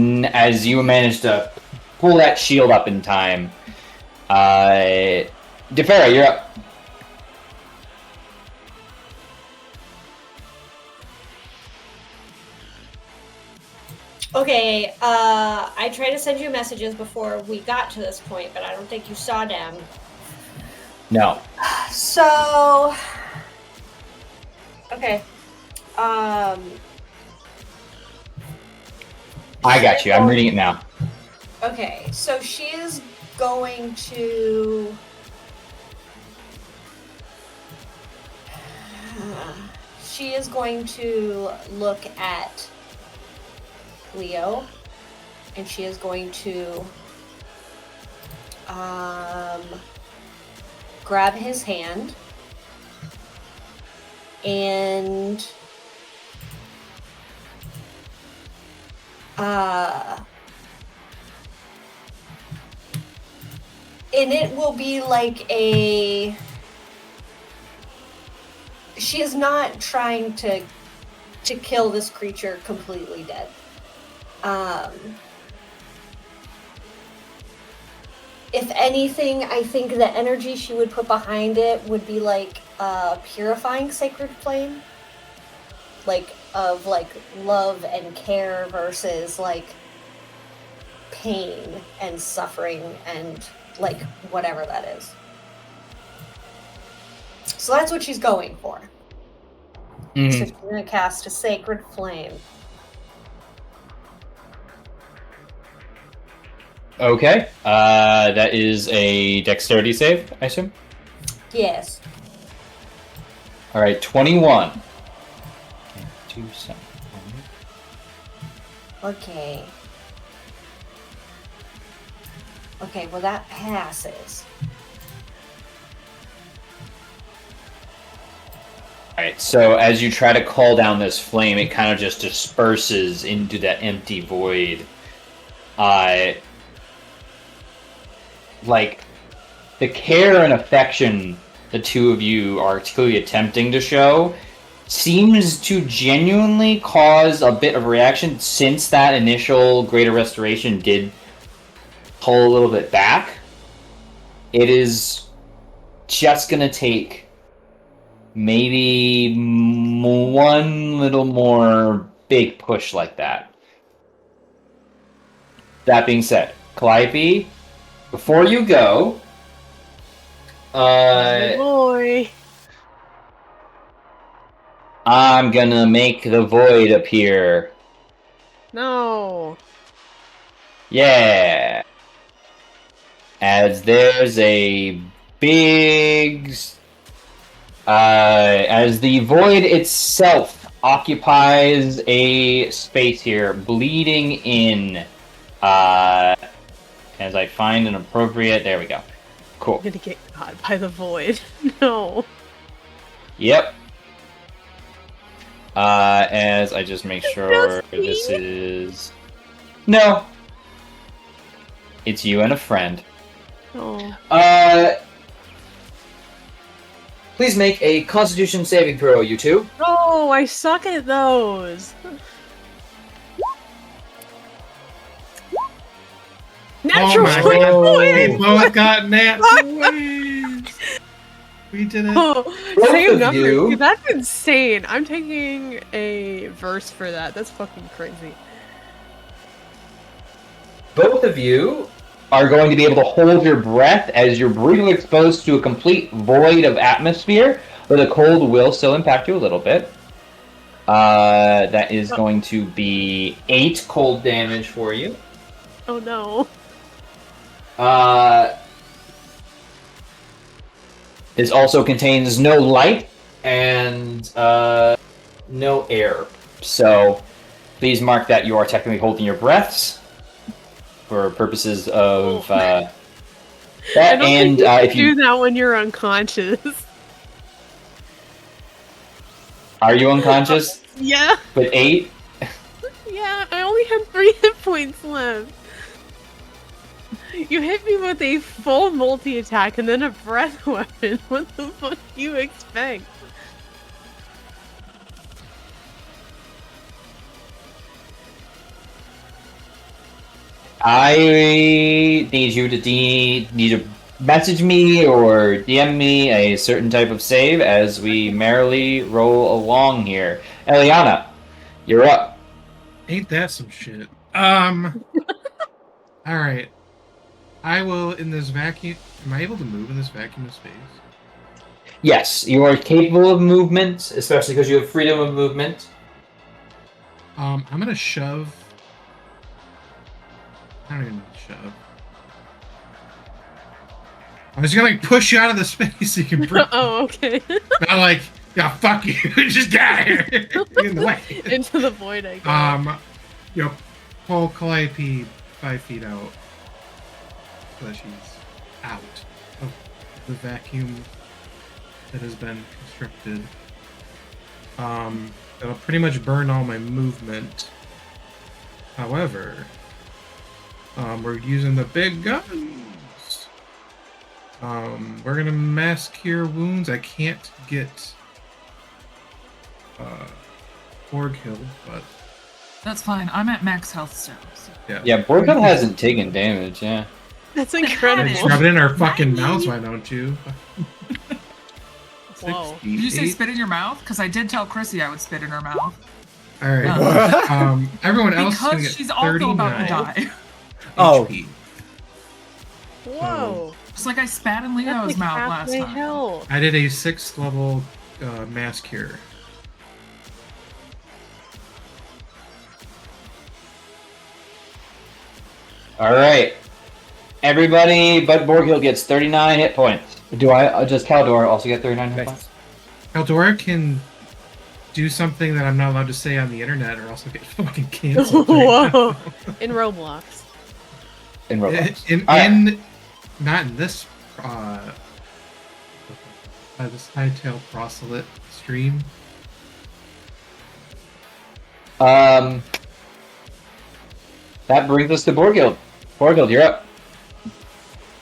you manage to pull that shield up in time. Defera, you're up. Okay, I tried to send you messages before we got to this point, but I don't think you saw them. No. So, okay. I got you. I'm reading it now. Okay, so she is going to... She is going to look at Leo, and she is going to grab his hand and it will be like a... She is not trying to kill this creature completely dead. If anything, I think the energy she would put behind it would be like a purifying sacred flame. Like, of like love and care versus like pain and suffering and like whatever that is. So that's what she's going for. So she's gonna cast a sacred flame. Okay. That is a dexterity save, I assume? Yes. Alright, 21. Okay. Okay, well that passes. Alright, so as you try to call down this flame, it kind of just disperses into that empty void. Like, the care and affection the two of you are clearly attempting to show seems to genuinely cause a bit of reaction, since that initial greater restoration did pull a little bit back. It is just gonna take maybe one little more big push like that. That being said, Calliope, before you go, Oh boy. I'm gonna make the void appear. No. Yeah. As there's a big... as the void itself occupies a space here, bleeding in. As I find an appropriate... There we go. Cool. I'm gonna get caught by the void. No. Yep. As I just make sure this is... No. It's you and a friend. Oh. Please make a Constitution saving throw, you two. No, I suck at those. Natural my 20 God. points! We both got nat 20s. We did it. Oh, Both same of number. you- Dude, that's insane. I'm taking a verse for that. That's fucking crazy. Both of you are going to be able to hold your breath as you're brutally exposed to a complete void of atmosphere, but the cold will still impact you a little bit. That is going to be 8 cold damage for you. Oh no. This also contains no light and no air. So please mark that you are technically holding your breaths for purposes of That don't and think you if can you do that when you're unconscious. are you unconscious Yeah. with 8? Yeah, I only had 3 hit points left. You hit me with a full multi-attack and then a breath weapon. What the fuck do you expect? I need you to message me or DM me a certain type of save as we merrily roll along here. Eliana, you're up. Ain't that some shit? All right. I will in this vacuum. Am I able to move in this vacuum of space? Yes, you are capable of movement, especially because you have freedom of movement. I'm gonna shove. I don't even know what to shove. I'm just gonna like push you out of the space so you can breathe. Oh, okay. Not like, yeah, fuck you, just get out of here. Get in the way. Into the void, I guess. Pull Calliope 5 feet out. So that she's out of the vacuum that has been constructed. That'll pretty much burn all my movement. However, we're using the big guns. We're gonna mass cure wounds. I can't get Borg killed, but That's fine. I'm at max health still. So. Yeah, Borghild hasn't taken damage, yeah. That's Just incredible. rub it in our fucking mouths, why don't you? Whoa. 68. Did you say spit in your mouth? Because I did tell Chrissy I would spit in her mouth. All right. Everyone else is gonna Because get she's also about to 39 die. Oh. HP. Whoa. Just like I spat in That's Leo's like mouth half last my time. health. I did a 6th level mass cure. Alright. Everybody but Borghild gets 39 hit points. Does Caldor also get 39 hit points? Eldora can do something that I'm not allowed to say on the internet or else I'll get fucking canceled. Whoa. In Roblox. In Roblox. In not in this this hightail proselyte stream. That brings us to Borghild. Borghild, you're up.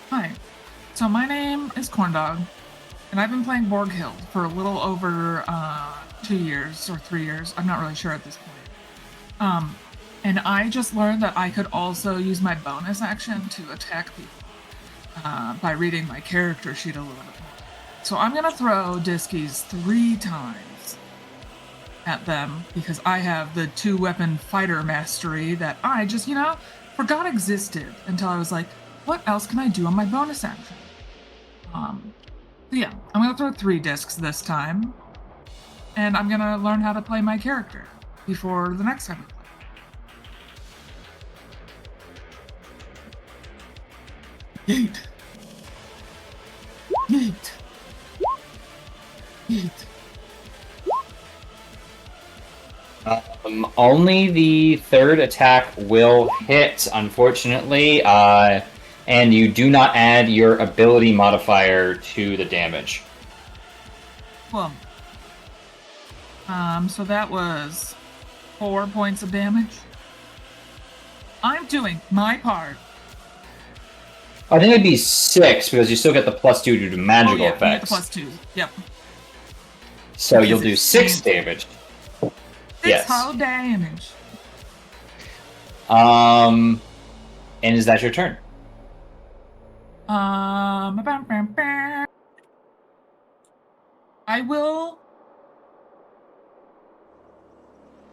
Hi. So my name is Corndog, and I've been playing Borghild for a little over 2 years or 3 years. I'm not really sure at this point. And I just learned that I could also use my bonus action to attack people by reading my character sheet a little bit more. So I'm gonna throw Diskies 3 times at them because I have the 2-weapon fighter mastery that I just, forgot existed until I was like, what else can I do on my bonus action? Yeah, I'm gonna throw 3 discs this time, and I'm gonna learn how to play my character before the next time we play. Yeet. Yeet. Yeet. Only the 3rd attack will hit, unfortunately, and you do not add your ability modifier to the damage. Well, so that was 4 points of damage. I'm doing my part. I think it'd be 6 because you still get the +2 due to magical You get the effects. +2. Yep. So Because you'll do it's 6 same. damage. 6 Yes. whole damage. And is that your turn? I will.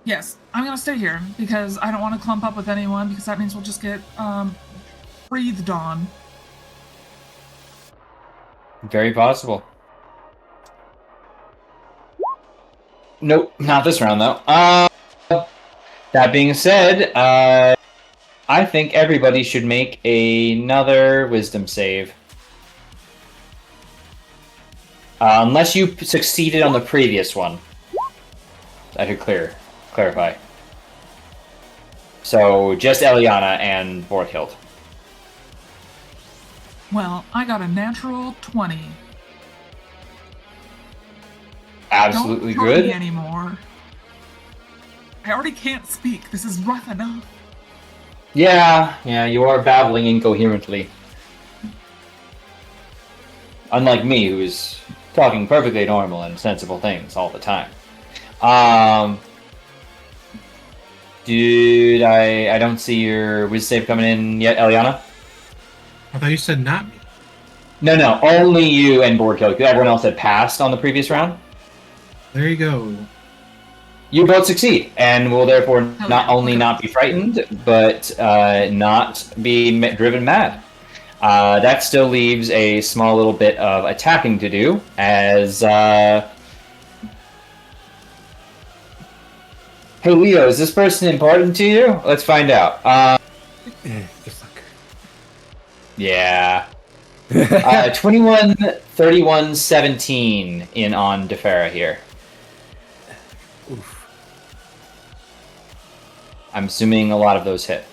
Yes, I'm gonna stay here because I don't want to clump up with anyone because that means we'll just get breathed on. Very possible. Nope, not this round though. That being said, I think everybody should make another wisdom save. Unless you succeeded on the previous one. I could clarify. So, just Eliana and Borghild. Well, I got a natural 20. Absolutely Don't hurt me good. anymore. I already can't speak. This is rough enough. Yeah, you are babbling incoherently. Unlike me, who's talking perfectly normal and sensible things all the time. Dude, I don't see your whiz save coming in yet, Eliana. I thought you said not me. No, only you and board kill, because everyone else had passed on the previous round. There you go. You both succeed, and will therefore not only okay. not be frightened, but not be driven mad. That still leaves a small little bit of attacking to do, as... Hey, Leo, is this person important to you? Let's find out. Good luck. Yeah. 21, 31, 17 in on Defera here. Oof. I'm assuming a lot of those hit.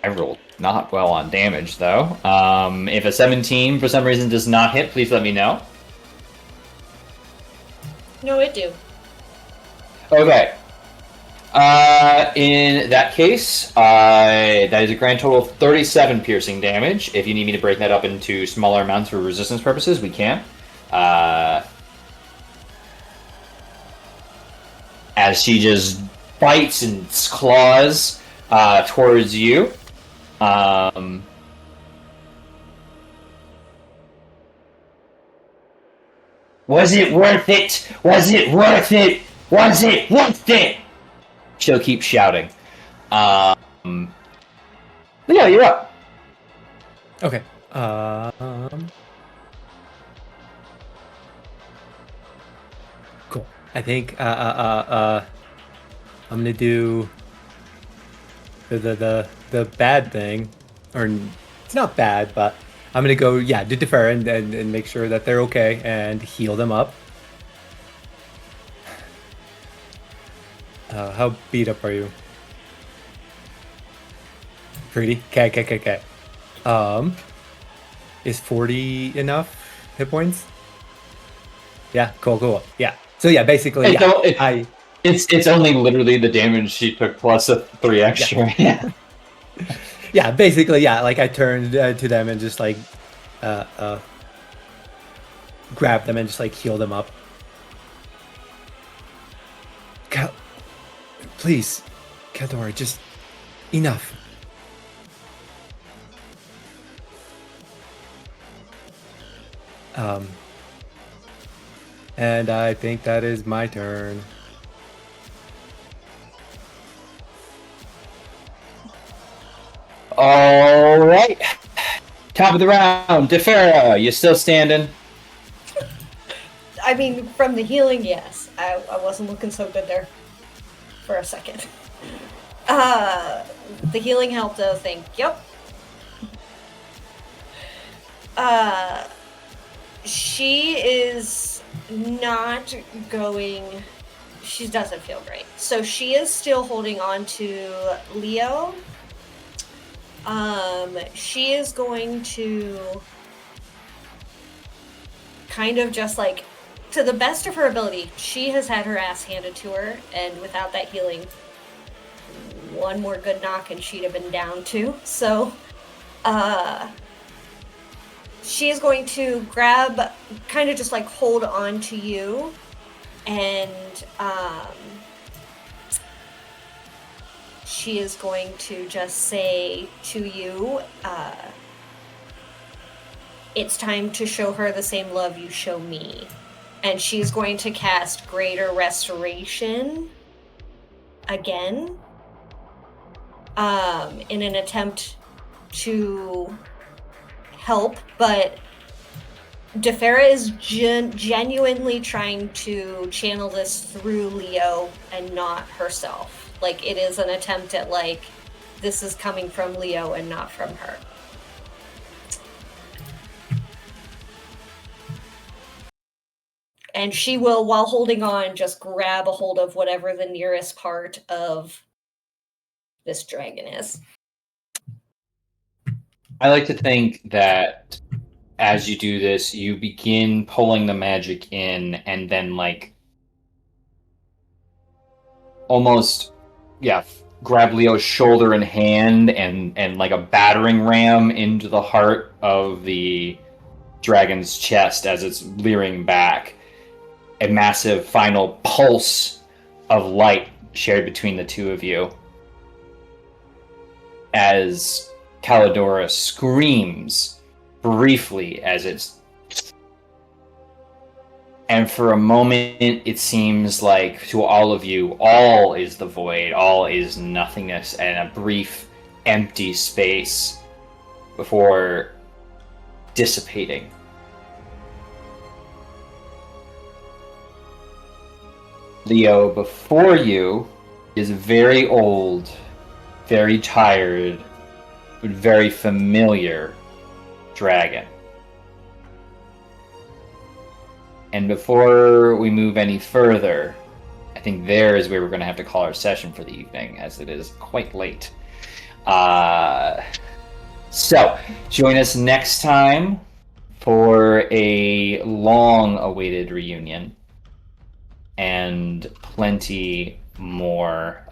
I rolled not well on damage, though. If a 17 for some reason does not hit, please let me know. No, it do. Okay. In that case, that is a grand total of 37 piercing damage. If you need me to break that up into smaller amounts for resistance purposes, we can. As she just bites and claws towards you. Was it worth it? Was it worth it? Was it worth it? She'll keep shouting. Leo, you're up. Okay. Cool. I think I'm gonna do the bad thing, or it's not bad, but I'm gonna go do defer and make sure that they're okay and heal them up. How beat up are you? Pretty. Okay. Is 40 enough hit points? Yeah, cool. Yeah. So yeah, basically, It's only literally the damage she took plus a 3 extra. Yeah. Yeah, basically, yeah. Like I turned to them and just like grab them and just like heal them up. Please, Kaldor, just enough. And I think that is my turn. All right. Top of the round, Defera, you still standing? I mean, from the healing, yes. I wasn't looking so good there for a second. The healing helped, though, yep. She is not going... She doesn't feel great. So she is still holding on to Leo. She is going to kind of just like, to the best of her ability, she has had her ass handed to her, and without that healing, one more good knock and she'd have been down too. So, she is going to grab, kind of just like hold on to you, and she is going to just say to you, it's time to show her the same love you show me. And she's going to cast Greater Restoration again, in an attempt to help, but Defera is genuinely trying to channel this through Leo and not herself. Like, it is an attempt at, like, this is coming from Leo and not from her. And she will, while holding on, just grab a hold of whatever the nearest part of this dragon is. I like to think that as you do this, you begin pulling the magic in, and then like almost, grab Leo's shoulder and hand, and like a battering ram into the heart of the dragon's chest as it's leering back. A massive final pulse of light shared between the two of you as Calidora screams briefly as it's... And for a moment, it seems like to all of you, all is the void, all is nothingness, and a brief empty space before dissipating. Leo, before you is a very old, very tired, but very familiar dragon. And before we move any further, I think there is where we're going to have to call our session for the evening, as it is quite late. So, join us next time for a long-awaited reunion and plenty more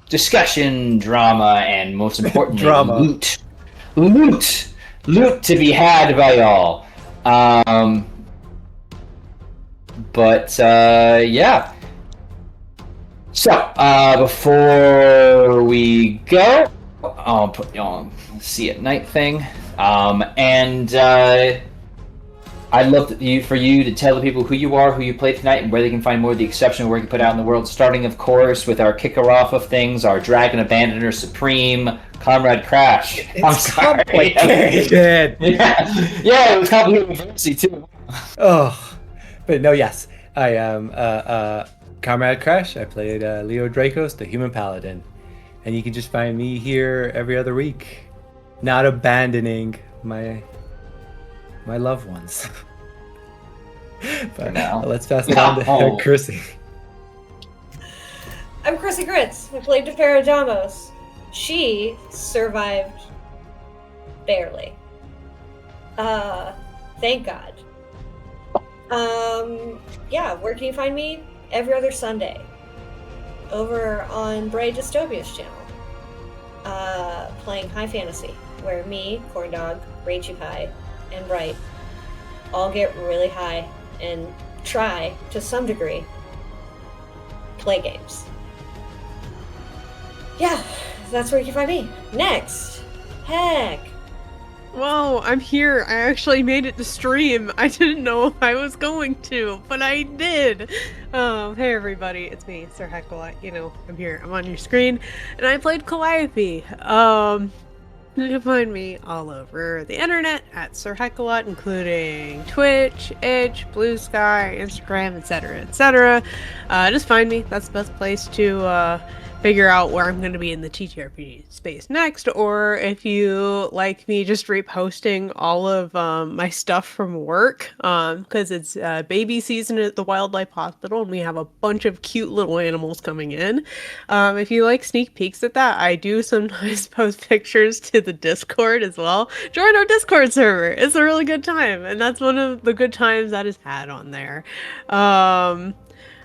discussion, drama, and most importantly, Drama. loot to be had by all. Yeah. So, before we go, I'll put you on see at night thing. I'd love for you to tell the people who you are, who you play tonight, and where they can find more of the exceptional work you put out in the world, starting, of course, with our kicker-off of things, our Dragon Abandoner Supreme, Comrade Crash. I'm sorry. Complicated. Yeah, it was complicated with Odyssey, too. Oh, but no, yes. I am Comrade Crash. I played Leo Dracos, the Human Paladin. And you can just find me here every other week. Not abandoning my loved ones. But now, let's pass it on to Chrissy. I'm Chrissy Grits. I played Tefera Damos. She survived barely. Thank God. Yeah, where can you find me? Every other Sunday. Over on Bray Dystopia's channel. Playing high fantasy, where me, Corndog, Rachy Pie, and Bright all get really high and try, to some degree, play games. Yeah, that's where you can find me. Next! Heck! Whoa, I'm here. I actually made it to stream. I didn't know if I was going to, but I did. Hey everybody, it's me, Sir Heckolite. You know, I'm here. I'm on your screen, and I played Calliope. You can find me all over the internet at Sir Heckolite, including Twitch, Itch, Blue Sky, Instagram, etc., etc. Just find me. That's the best place to figure out where I'm going to be in the TTRPG space next, or if you like me just reposting all of my stuff from work, because it's baby season at the Wildlife Hospital, and we have a bunch of cute little animals coming in. If you like sneak peeks at that, I do sometimes post pictures to the Discord as well. Join our Discord server. It's a really good time, and that's one of the good times that is had on there.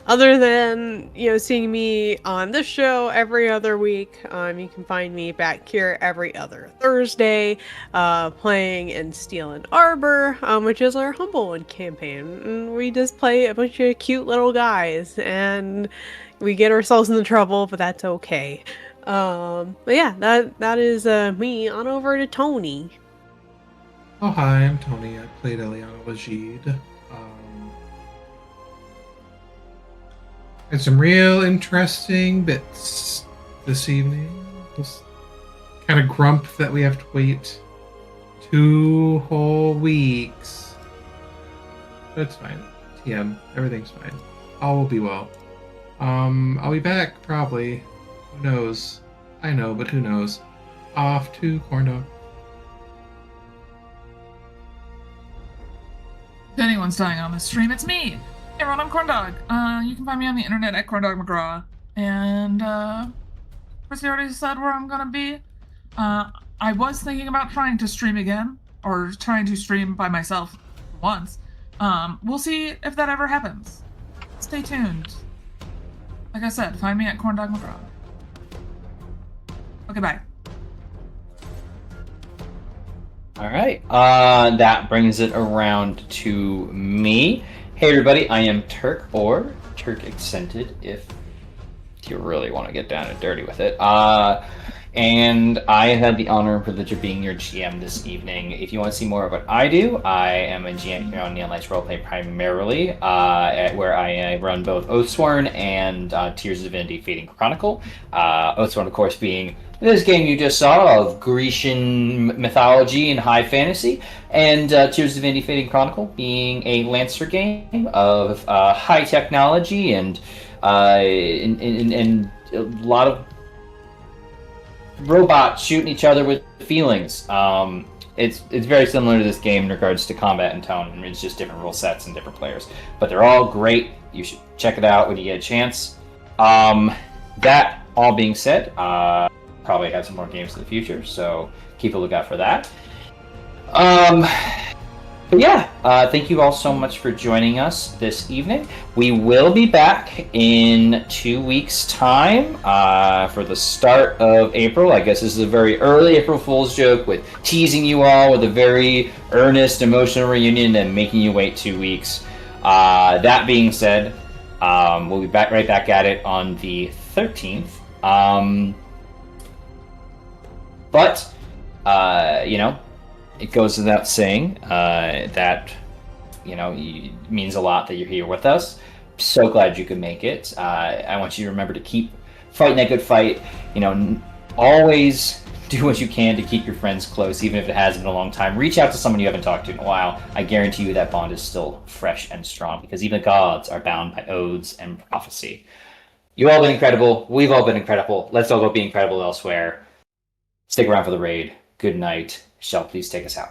Other than, you know, seeing me on this show every other week, you can find me back here every other Thursday, playing in Steel and Arbor, which is our Humble One campaign. And we just play a bunch of cute little guys, and we get ourselves into trouble, but that's okay. But yeah, that is me. On over to Tony. Oh, hi, I'm Tony. I played Eliana Legide. Had some real interesting bits this evening. Just kind of grump that we have to wait 2 whole weeks. But it's fine. TM, everything's fine. All will be well. I'll be back probably. Who knows? I know, but who knows? Off to Corndog. If anyone's dying on this stream, it's me. Hey everyone, I'm Corndog. You can find me on the internet at Corndog McGraw. And Chrissy already said where I'm gonna be. I was thinking about trying to stream again, or trying to stream by myself once. We'll see if that ever happens. Stay tuned. Like I said, find me at Corn Dog McGraw. Okay, bye. All right. That brings it around to me. Hey, everybody. I am Turk, or Turk Accented, if you really want to get down and dirty with it. And I have had the honor and privilege of being your GM this evening. If you want to see more of what I do, I am a GM here on Neon Lights Roleplay primarily, where I run both Oathsworn and Tears of Divinity Fading Chronicle. Oathsworn, of course, being this game you just saw of Grecian mythology and high fantasy, and Tears of Divinity Fading Chronicle being a Lancer game of high technology and a lot of robots shooting each other with feelings. It's very similar to this game in regards to combat and tone. It's just different rule sets and different players, but they're all great. You should check it out when you get a chance. That all being said, probably have some more games in the future, so keep a lookout for that. But yeah, thank you all so much for joining us this evening. We will be back in 2 weeks' time for the start of April. I guess this is a very early April Fool's joke with teasing you all with a very earnest, emotional reunion and making you wait 2 weeks. That being said, we'll be right back at it on the 13th. But, it goes without saying that, it means a lot that you're here with us. So glad you could make it. I want you to remember to keep fighting that good fight. Always do what you can to keep your friends close, even if it has been a long time. Reach out to someone you haven't talked to in a while. I guarantee you that bond is still fresh and strong, because even the gods are bound by oaths and prophecy. You've all been incredible. We've all been incredible. Let's all go be incredible elsewhere. Stick around for the raid. Good night. Shell, please take us out.